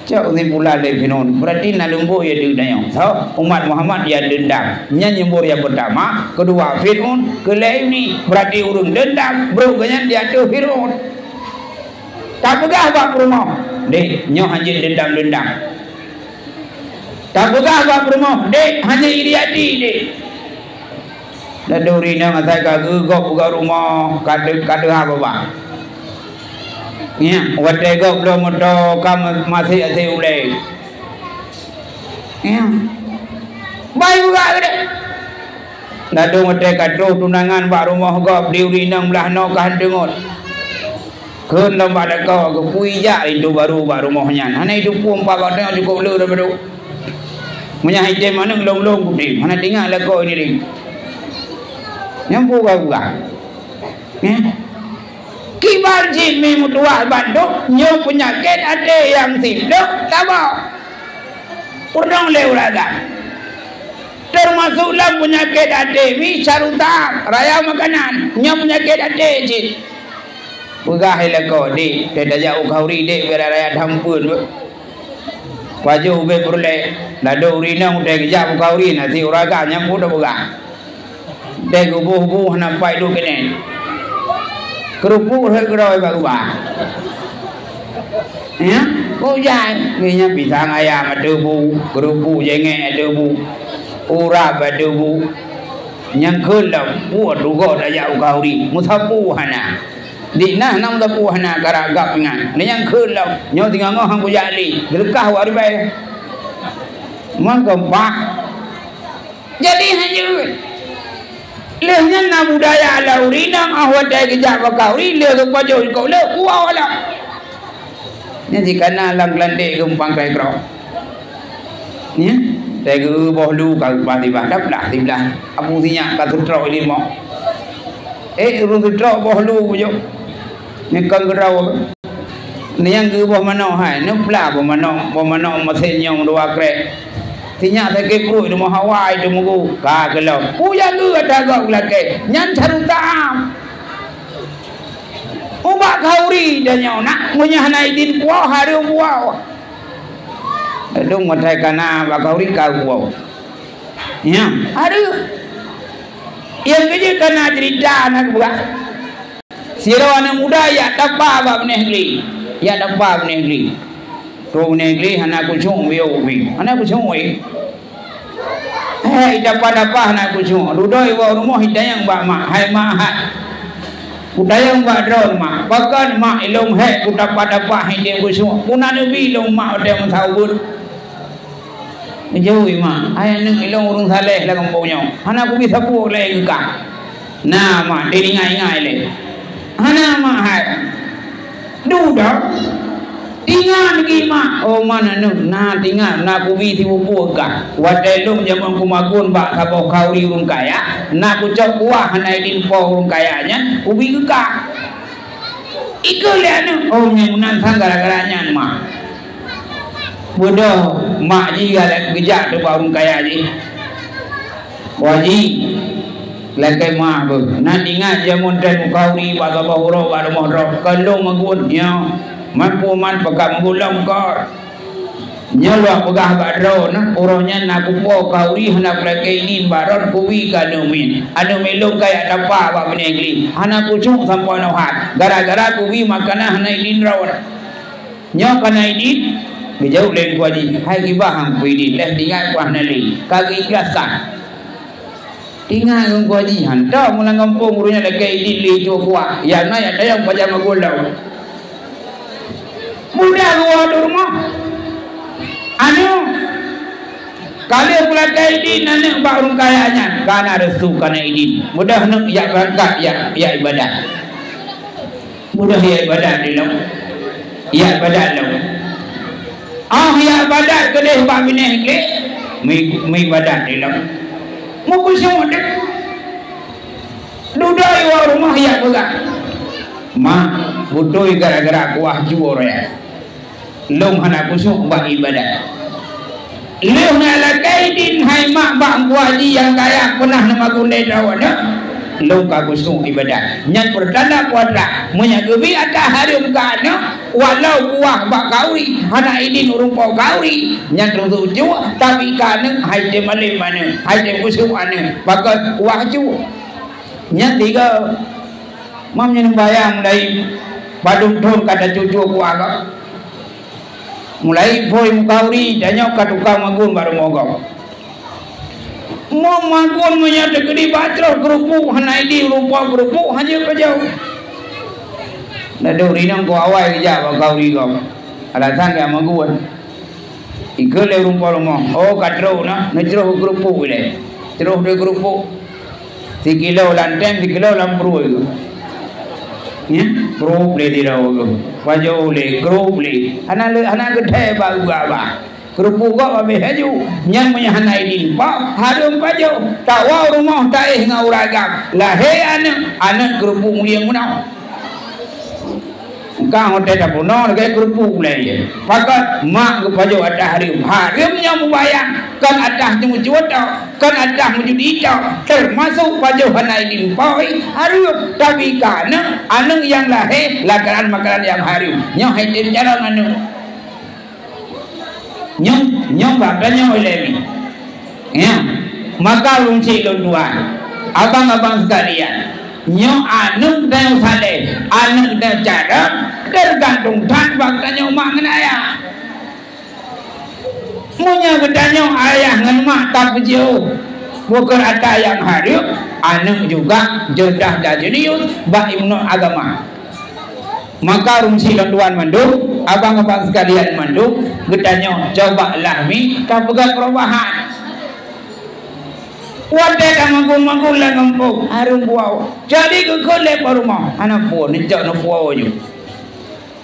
jauh ni pula le Firaun berarti nak lembu ya dendam umat Muhammad yang dendam nyembur yang pertama kedua Firaun kelai ni berarti urang dendam bro ganyan dia tu Firaun tak pegah bak rumah dek nyaw hanya dendam tak pegah bak rumah dek hanya iri hati dek dah duri na matai kagak pegah rumah kada apa bang ya wadai gok belum motor kamu masih ulai ya baik juga dek dah dong wadai kado tunangan bak rumah gok diuri nang belah no kan dengot kun lomba kau kepui jak itu baru bak rumahnya hanya itu pun pak kau tengok cukup lu dah baru menyahai dia mana long putih mana tinggal lah kau ini ring yang buka ya kibar jimi mutuah banduk nyo penyakit ada yang sibuk tabak pernah lewat termasuklah penyakit ada mi caruta raya makanan nyo penyakit ada je pegah lah kau di dia jauh kau ri dek biar raya hampun wajah ube perle lado urina udah kejap kau ri nanti uraga yang udah pegah dek buh nampai du kene kerupuk hơi rồi bà ya cô dài nghe pisang ayam ada bu kerupuk jengek ada bu urap ada bu yang kelam buat duga dah jauh kau ri musapu hana di nah nam tapu hana karagap ngan ni yang kelam nyo tinggal ngah hang jali gerkah wari bae mangkempak jadi hanya lehnya na budaya laurinang awat dai kejap kauri le ke pajau kau le kuau ala nya jikana lang landek gumpang kai kro nya dai ke bohlu ka pati badap lah tiblah apu sinya ka tutro ni mo urung tutro bohlu pujo ni kang gerau ni yang ke boh mano hai ne pla boh mano masen nyong dua krek tinya take perut di Hawai di mugu ka kelau puya tu ada gak lagi nyan carutam ubak kauri dan nyau nak punya naidin puau hari puau Dong matai kana bakau rika gua. Ya, ada. Yang kerja kana cerita anak buah. Sira anak muda ya dapat bab negeri. Ya dapat negeri. Tu negeri anak kucing wei. Anak kucing wei. Dapat anak kucing. Dudoi wa rumah hidayang ba mak. Hai mak hai. Budaya mbak drone mak, bahkan mak ilong hek kuda pada pak hidayang kucing. Puna nabi ilong mak ada yang tahu. Jauh mak, ayah neng ilong urung saleh lah kampungnya. Anak aku bisa puak lagi kah? Nah mak, dia ingai le. Anak mak hai, duda, tinggal lagi mak. Oh mana neng, nah tinggal, nak aku bisa puak kah? Wadai long zaman kumakun bak sabok kauri urung kaya. Nak aku cak kuah anak idin po urung kayanya, ubi kah? Ikut le neng, oh nyemunan sang gara-garanya mak. Bodoh mak ji galak kejak tu baru kaya ji. Waji lakai mak bu. Nak ingat jamun dan mukauri pada bahuro baru mohro kalau mengun nya mampu man pegang mengulang kor. Nyalok pegah badro nak orangnya nak kupo kauri hendak lakai ini baron kuwi kanumin. Anu melong kaya dapa ba menegli. Anak kucung sampai nohat. Gara-gara kuwi makanan hanai din rawat. Nya kana ini jauh lain kuaji, hai kibah hang kuidi, leh tinggal kuah nali, kaki ikhlaskan. Tinggal hang kuaji, hantar mulang kampung urunya lagi idin li jo kuah, yang na ada yang pajama golau. Mudah kuah tu rumah. Anu, kali pula idin anak baru kayanya, karena restu karena idin. Mudah nak ya berangkat ya ibadat. Mudah ya ibadat dulu, ya ibadat dulu. Ya badat kedeh bab bineh ke mi badat dilam mukul semua dek dudai wa rumah ya pegang mah budoi gara-gara kuah juor ya long hana kusuk bab ibadat leuh na lakaidin hai mak bang kuaji yang kaya pernah nama kunde dawana long ka kusuk ibadat nyan pertanda kuadra munya gebi ada harum kana walau kuah bak kauri hana idin urung pau kauri nyan tuju tapi kana haide male mana haide kusuk ane bakat kuah ju nyan tiga mam nyan bayang mulai badung thon kada cucu kuah ka mulai foi kauri danyo katukang magun baru mogok mau magun munya tegedi batro kerupuk hana idin rupa kerupuk hanya kejauh. Nado rinang ko awai kerja kau rigam. Alasan ke maguan. Ikut le rumpah rumah. Oh katro na, necro kerupuk le. Ceroh de kerupuk. 3 kilo lanteng, 3 kilo lampru itu. Ya, kerupuk le dirau tu. Wajau le, kerupuk le. Anak gede bagu apa? Kerupuk kau habis haju. Yang punya anak ini, pak harum paju. Tawa rumah taih ngauragam. Lahir anak kerupuk yang mana? Kang hotel dah puno, lagi kerupuk lagi. Pakat mak kepajo ada harimnya membayang. Kan ada cuma juta, kan ada menjadi itu. Termasuk pajo hanai di poi harim. Tapi karena anak yang lahir makanan yang harim. Nyong hadir jalan anu. Nyong katanya oleh ni. Ya, maka lunci tuan, abang-abang sekalian. Nyong anu dan saleh, anu dan cara tergantung tanpa tanya mak dengan ayah. Munya bertanya ayah dengan mak tak jauh. Bukan ada yang harim, anu juga jodah dan jenius bak imnu agama. Maka rumsi tuan manduk, abang-abang sekalian manduk, bertanya coba lahmi tak pegang perubahan. Wadah dah mangkul lah kampung harum buau. Jadi kekoleh rumah anak puan nejak nak puau je.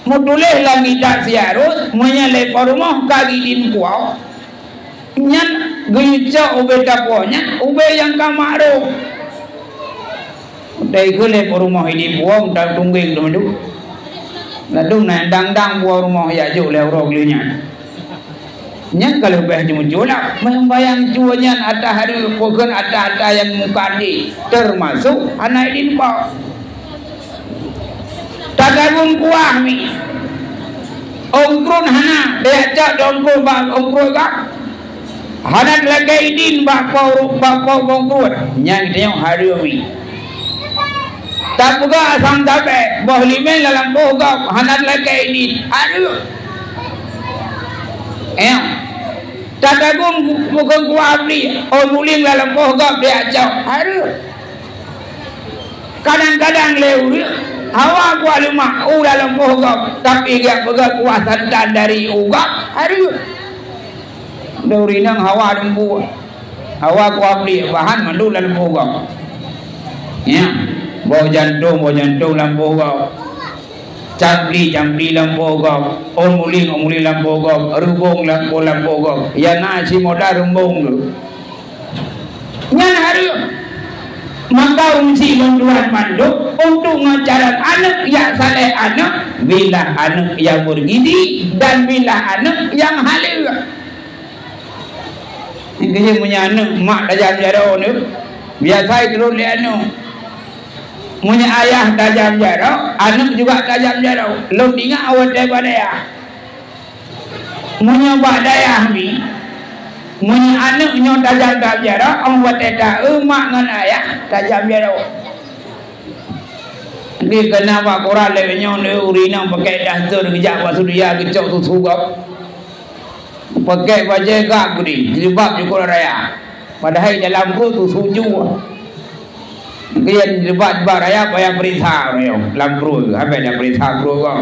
Mutuleh lagi tak siarus, menyaleh rumah kaki din puau. Nyan gejak ube tak puaunya, ube yang kamaru. Dari kekoleh rumah ini puau tak tungging tu madu. Lalu dang puau rumah ya jo le orang linya. Nyan kalau bah cuma jolak membayang cuanya ada hari bukan ada yang muka ni termasuk anak ini pak tagagun kuah mi ongkrun hana dia cak dongkrun bak ongkrun kak hanat lagi idin bak ongkrun nyang tengok hari ini tak buka asam tabe boh lima dalam boh gap hanat lagi idin aduh tadagung bukan kuabli muling dalam boh gap dia cak aduh kadang-kadang lewur hawa kualima dalam bohgap tapi gak pegang kuasa dan dari ugap aduh dari nang hawa lembu hawa kuabli bahan mandu dalam bohgap ya bawa jantung dalam bohgap cambli dalam bohgap muling dalam bohgap rubung dalam bohgap ya nasi modal rembung tu nyan aduh maka umsi bantuan manduk untuk ngajaran anak yang saleh anak bila anak yang bergizi dan bila anak yang halal ini punya anak mak tajam jarau ni biasa itu dia anak punya ayah tajam jarau anak juga tajam jarau lo ingat awal daripada ya punya bak dayah ni mun anak nyo tajam jarak orang buat tak mak ngan ayah tajam jarak ni kenapa Quran le nyo ne urina pakai dasar kejak pasal dia kecok tu sugap pakai baju gak gede jilbab di Quran raya padahal dalam perut tu suju kemudian jilbab raya payah perintah yo lampru apa dah perintah bro kau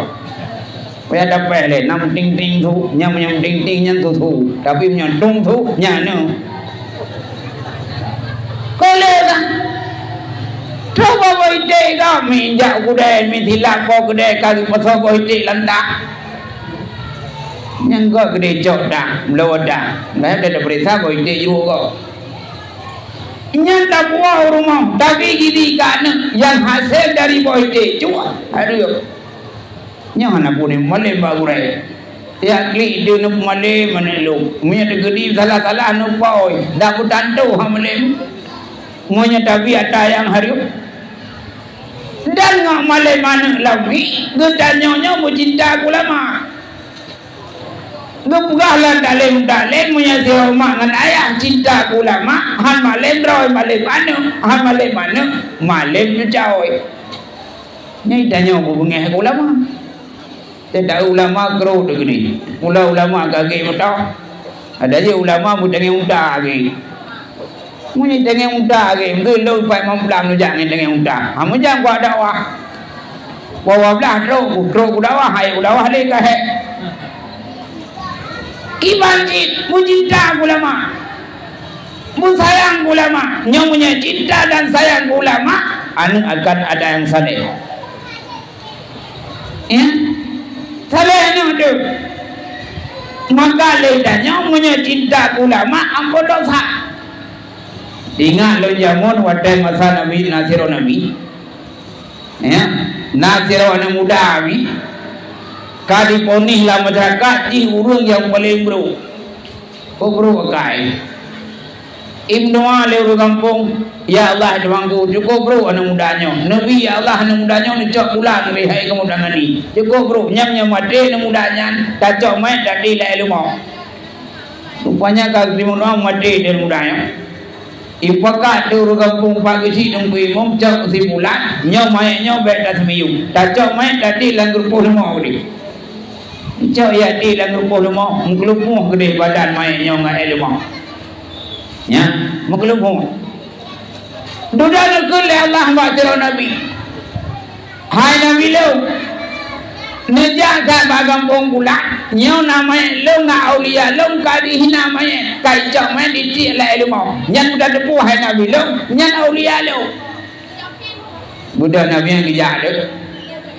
payah dapat le nam ting ting tu nyam ting ting nyan tu tapi menyandung tu nyana kolega coba boite ga minjak kuda min hilak ko kuda kali pasal boite landak nyang go gede jok dah meloda dah ada perintah boite ju ko nyan tak buah rumah tapi gidi kana yang hasil dari boite cua aduh yang anak punya malay bagurai ya klik dia nak malay mana lu punya tegedi salah nak boy dah butantu ha malay punya tapi ada yang hari dan ngak malay mana lagi gedanyonya mu cinta aku lama gepugahlah dalem punya siapa mak dengan ayah cinta aku lama han malay droy malay mana malay tu jauh nyai danyo bubungnya aku lama tidak ulama kerut begini ulama kaki muda ada je ulama muda dengan muda lagi mungkin dengan muda lagi mungkin lu pak membelang lu jangan dengan muda kamu jangan buat dakwah bawa belah teruk dakwah hai dakwah le kahe kibanjit mucinta ulama mu sayang ulama nyong punya cinta dan sayang ulama anu akan ada yang saleh ya salehnya tu maka ledanya punya cinta ulama ampun dosa ingat lo jamun wadai masa Nabi Nasiro Nabi ya Nasiro anak muda Nabi kali ponih lah masyarakat di urung yang paling bro kai Ibnu Ali kampung ya Allah demangku cukup bro anak mudanya Nabi ya Allah anak mudanya ni cok pulang ni hai kamu dengan ni cukup bro nyam mati anak mudanya tak cok main tadi lah ilmu rupanya kalau di mana mati dia mudanya ipakat tu kampung pagi si nunggu imam cok si pulang nyam main nyam bet dah semiyum tak cok main tadi lah grup lima ni cok ya di lah grup lima mengkelupuh gede badan main nyam ngai ilmu ya mengkelupuh duda nak Allah baca Nabi hai Nabi lo nejak kat bagampung pula nyo namanya lo ngak aulia lo kadi namanya kai cok main ditik lah ilmu nyan budak depu hai Nabi lo nyan aulia lo budak Nabi yang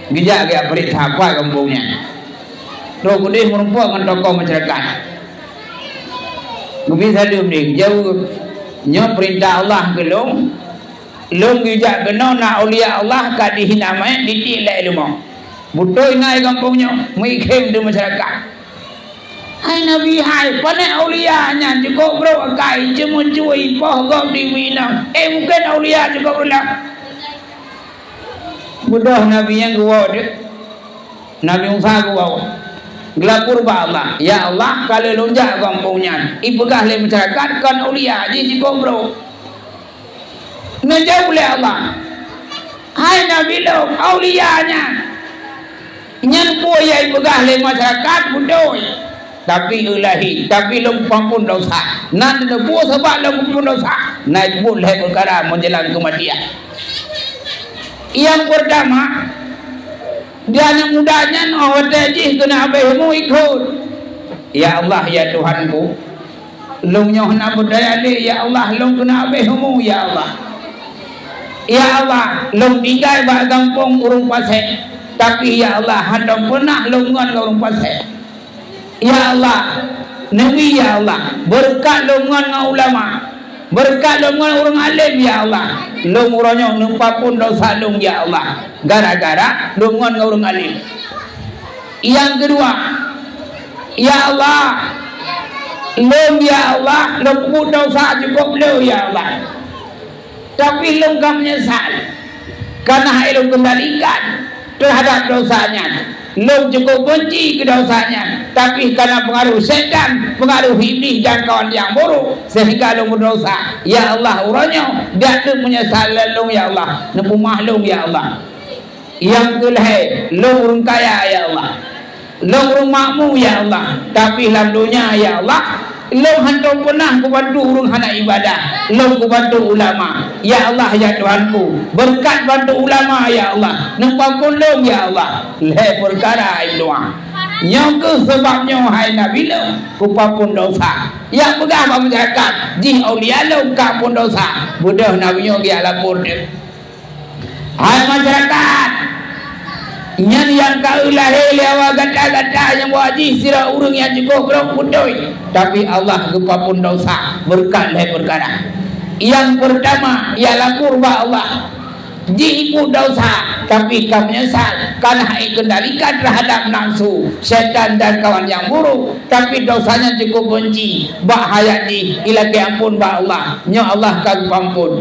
gijak ke perit apa kampungnya lo kudih merumpuk dengan tokoh masyarakat bisa diumring jauh nyo perintah Allah ke long gijak kena nak aulia Allah kadi namanya ditik lah ilmu butuh inai kampungnya mengikhem di masyarakat hai Nabi hai panai aulianya cukup bro akai cuma cuai poh gom di minang mungkin aulia cukup bro lah butuh Nabi yang gua Nabi Musa gua Gelapur ba Allah. Ya Allah, kalau lonjak kampungnya, ipegah le masyarakat kan ulia ji bro. Najau oleh Allah. Hai Nabi lo aulianya. Nyan puya ipegah le masyarakat budoi. Tapi ilahi, tapi lo pampun dosa. Nan de buah sebab lo pampun dosa. Naik boleh perkara menjelang kematian. Yang pertama, dia yang mudanya hotajih kena abahmu ikut. Ya Allah ya Tuhanku, long nyoh na budaya le ya Allah long kena abahmu ya Allah. Ya Allah long tinggal ba kampung urung pasai, tapi ya Allah hadam pernah long ngon urung pasai. Ya Allah, Nabi ya Allah, berkat long ngon ulama, berkat long ngon urung alim ya Allah. Long uronyo numpa pun dosa long ya Allah, gara-gara long ngon urung alim. Yang kedua, ya Allah, long ya Allah, long pun dosa cukup lo ya Allah. Tapi long kamu menyesal karena hai long kembalikan terhadap dosanya. Long cukup benci ke dosanya, tapi karena pengaruh setan, pengaruh iblis dan kawan yang buruk, sehingga long berdosa. Ya Allah, uranya dia tu menyesal long ya Allah, nempu mahlum ya Allah. Yang kelih, long urung kaya ya Allah, long urung makmu ya Allah, tapi dalam dunia ya Allah, long hantu pernah kubantu urung hana ibadah, long kubantu ulama. Ya Allah ya Tuhanku, berkat bantu ulama ya Allah, nampak pun long ya Allah. Leh perkara doa. Yang ke sebabnya hai Nabi lo kupapun dosa. Yang pegang masyarakat ji aulia lo kapun dosa. Budak Nabi nya dia lapor dia. Hai masyarakat, nyan yang kau lahir lewa gata-gata yang wajib sirah urung yang cukup berok putoi, tapi Allah kupapun dosa berkat leh perkara. Yang pertama ialah kurba Allah. Ji ibu dosa, tapi kamu menyesal karena kendalikan terhadap nafsu, setan dan kawan yang buruk, tapi dosanya cukup benci. Bahaya di ilaki ampun ba Allah, nya Allah kagum ampun.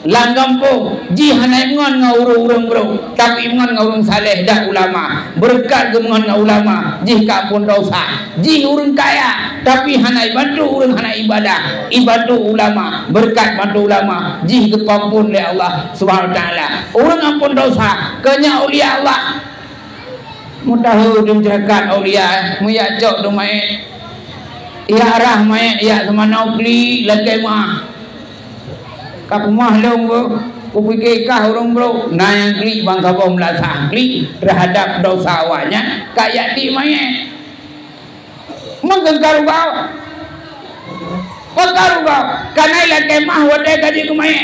Lang kampung ji hanai ngon ngurung bro, tapi ngon ngurung saleh dah ulama, berkat ngon ulama ji kampun dosa. Ji urung kaya, tapi hanai bantu urung hanai ibadah, ibadah ulama, berkat bantu ulama ji kepampun oleh Allah Subhanahu wa taala. Urung ampun dosa kenya ulia Allah. Mutahu dum jagat ulia muya jok dumai. Ya arah mai ya semana beli lagi mah. Kau mah long bro, kau fikir kah orang bro, nah yang klik bangsa bom lasah klik terhadap dosa awalnya, kayak di mana? Mengengkaru kau, pengkaru kau, karena lagi mah wadah gaji kumai,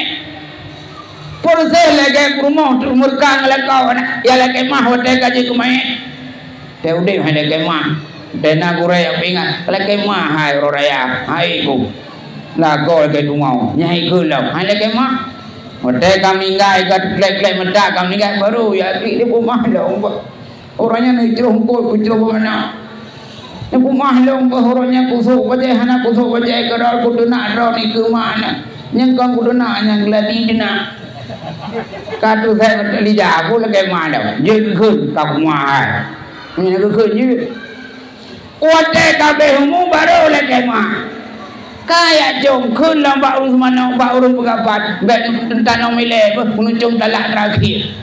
proses lagi rumah turmurkan lagi kau, ya lagi mah wadah gaji kumai, teudeh hai lagi mah, dena guraya pingat, lagi mah hai roraya, hai ku. Lagu ke dungau nyai gelam hai lagi mah model kami ngai kat klek-klek medak kami ngai baru ya di rumah dong orangnya ni cerungkut kucur mana ni rumah dong orangnya kusuk baje hana kusuk baje kadal kuduna ro ni ke mana nyengkang kuduna nyang gladi dina katu saya lidah aku lagi mana je keun ka rumah ni ke keun je ote kabeh mu baru lagi mah kaya jom kun lambak urus mana mbak urus pegapat bet tanang milih penunjung talak terakhir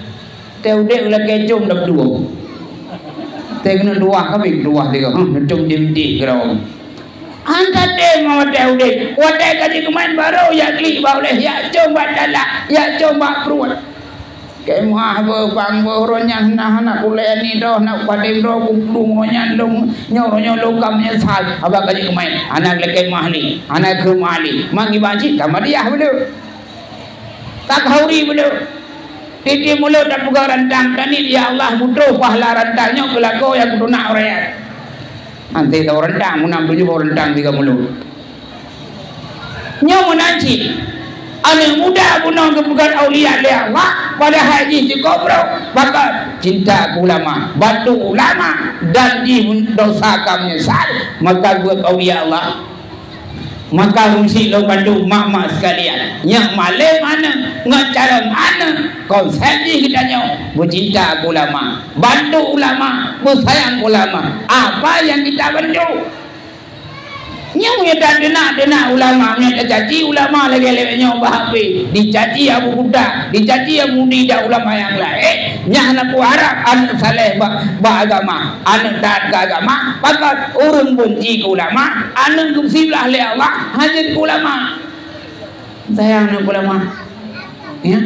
teudek lagi jom dah dua tegna dua kami dua tiga jom dimdi kerau anda deh mau teudek wadai kaji kemain baru ya klik boleh ya jom talak ya jom perut kemah bang boronya nah nak kuliah ni doh nak padim doh kumplung ronya long nyornya logam nyesal abang kaji kemain anak leke mah ni anak ke mali mangi baji kamariah belu tak hauri belu titi mulut dan buka rantang tani ya Allah butuh pahala rantangnya kelago yang kudu nak orang nanti tahu rantang munam tujuh rantang tiga mulut nyamu nanti anak muda punong kebukan aulia le Allah pada haji cukup bro bakal cinta ulama bantu ulama dan di dosa kami menyesal maka buat aulia Allah Maka fungsi lo bantu mak-mak sekalian, yang malam mana, ngacara mana, konsep ni kita nyawa bercinta ke ulama, bantu ulama, bersayang ulama. Apa yang kita bantu? Nyawa yang dena ulama, yang tercaci ulama lagi nyawa bahapi, dicaci Abu Buddha, dicaci Abu Dida ulama yang lain. Yang nak harap anak saleh beragama, anak taat ke agama, pakat urun benci ke ulama, anak kusiblah oleh Allah, hajat ke ulama. Sayang nak ulama. Ya.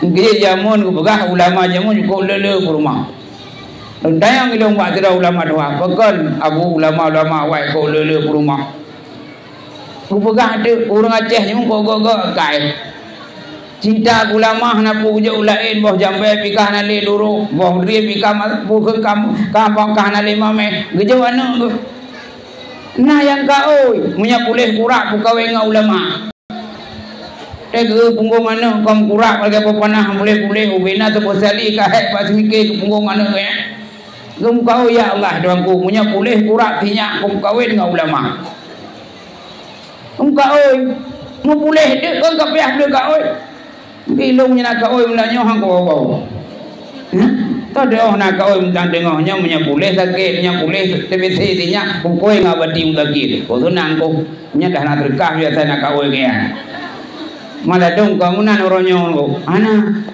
Dia jamun ke begah ulama jamun kau lele ke rumah. Dayang ilong buat kira ulama doa. Pekan abu ulama awak kau lele ke rumah. Ku begah ada orang Aceh jamun kau gagak kai. Cinta ulama nak puja ulain boh jambai pikah nale luru boh dia pikah bukan kampung kah nale mame gejo anu tu nah yang kau punya boleh kurak buka wenga ulama tege punggung anu kam kurak lagi apa panah boleh ubina tu bosali kahek pas mikir punggung anu ya gum kau ya Allah doangku punya boleh kurak tinyak kum kawin dengan ulama kum kau mu boleh dia kan kapiah dia kau bilung nak kau menanya hang kau bau. Tak ada nak kau mentang dengarnya punya boleh sakit, punya boleh TBC tinya kau enggak bati lagi. Kau tu nang kau punya dah nak terkah biasa nak kau ke. Malah dong kau nan orangnya kau. Ana.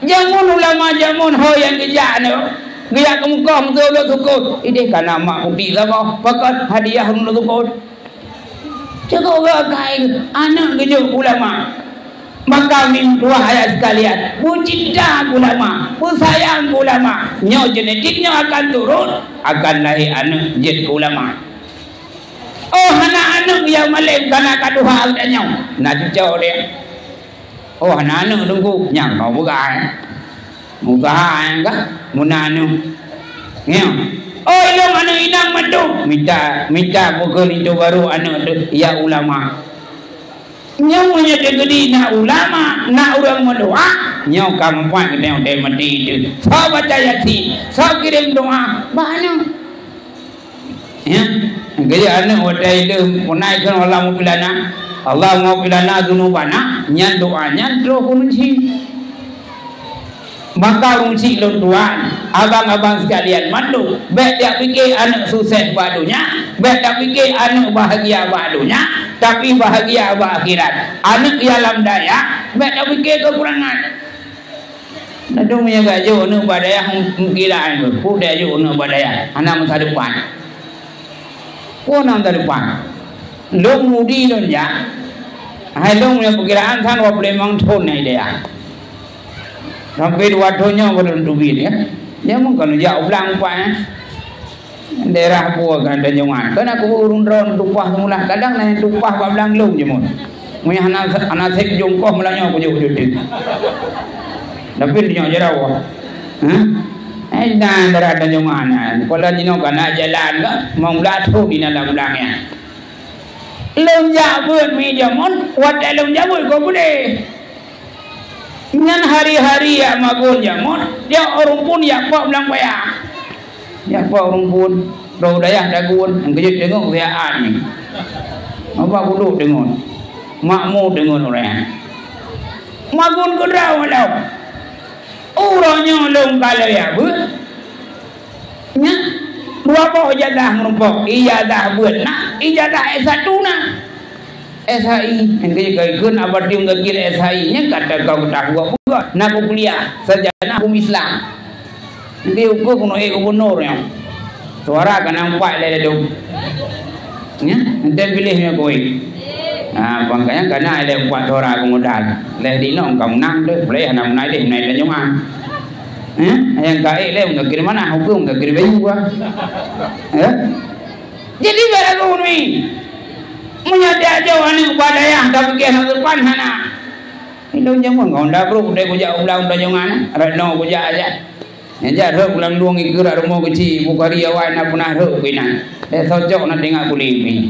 Jamun ulama jamun ho yang kejana. Dia kamu kau betul tukut. Ini kan nama uti apa? Pakat hadiah lu tukut. Jaga orang kai anak kejo ulama. Maka min dua ayat sekalian, cinta ulama, sayang ulama, nyawa genetiknya akan turun, akan lahir anak jet ulama. Oh anak-anak yang malam karena kaduha ada nyawa, nak jauh dia. Oh anak-anak tunggu, yang mau buka enggak, munanu, ya. Oh yang anak inang madu, minta pukul itu baru anak tu, ya ulama. Nyawanya tegedi na ulama na orang mendoa nyaw kampung kita yang mati itu so baca yasin so kirim doa banyak ya gaya anak wadai itu menaikkan Allah mau pilana dunubana nyan doanya terus kunci maka kunci lo tuan abang-abang sekalian mandu baik dia fikir anak sukses badunya baik dia fikir anak bahagia badunya tapi bahagia akhirat anak di alam daya baik dia fikir kekurangan nadung punya gajo anak badaya mungkiran pun dia jo anak badaya anak masa depan masa depan lo mudi lo ya hai lo punya perkiraan kan wa boleh mangthon ni dia sampai dua tahunnya belum duit ya. Dia mungkin jauh belang pak daerah buah kan dan jangan. Karena aku urun drone tupah semula. Kadang naik tupah pak belang lom je mun. Punya anak sek jongkoh mulanya aku jauh jauh. Tapi dia jauh. Dan daerah dan jangan. Kalau jino kena jalan lah, mau latu di dalam belangnya. Lom jabut mi jamun, wadah lom jabut kau boleh. Ngan hari-hari ya magun jamun dia orang pun ya pak bilang payah ya pak orang pun roh daya dagun ngejut dengung riaan ni apa kudu dengung makmu dengung orang magun kudraw malau urangnya long kalau ya bu nya dua po ijadah merumpok ijadah buat nak ijadah S1 nak SHI yang kaya-kaya apa dia mengakir SHI nya kata kau tak buat buat nak kuliah sarjana hukum Islam dia hukum kuno gubernur yang suara kan nampak dia tu ya dan pilihnya kau bangkanya karena ada buat suara kemudian leh di nong kamu nang deh boleh anak naik deh naik dan jangan yang kaya leh mengakir mana hukum mengakir bayu gua jadi berapa ni menyadari jauh ni badaya tapi kena depan sana. Ini jangan kau dah bro, dah kujak ulang dah jangan. Rano kujak aja. Yang jadi ulang luang ikut rumah kecil, bukari awak nak punah ruk kena. Dah sojok nak dengar kulit ni.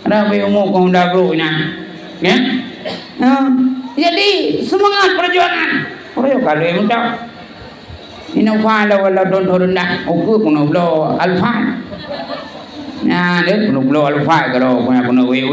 Rabi umur kau dah bro ina. Ya? Jadi semangat perjuangan. Orang kalau yang muda. Ina fala wala don rendah. Aku pun belo alfa. Nah, dia pun belo alfa kalau punya pun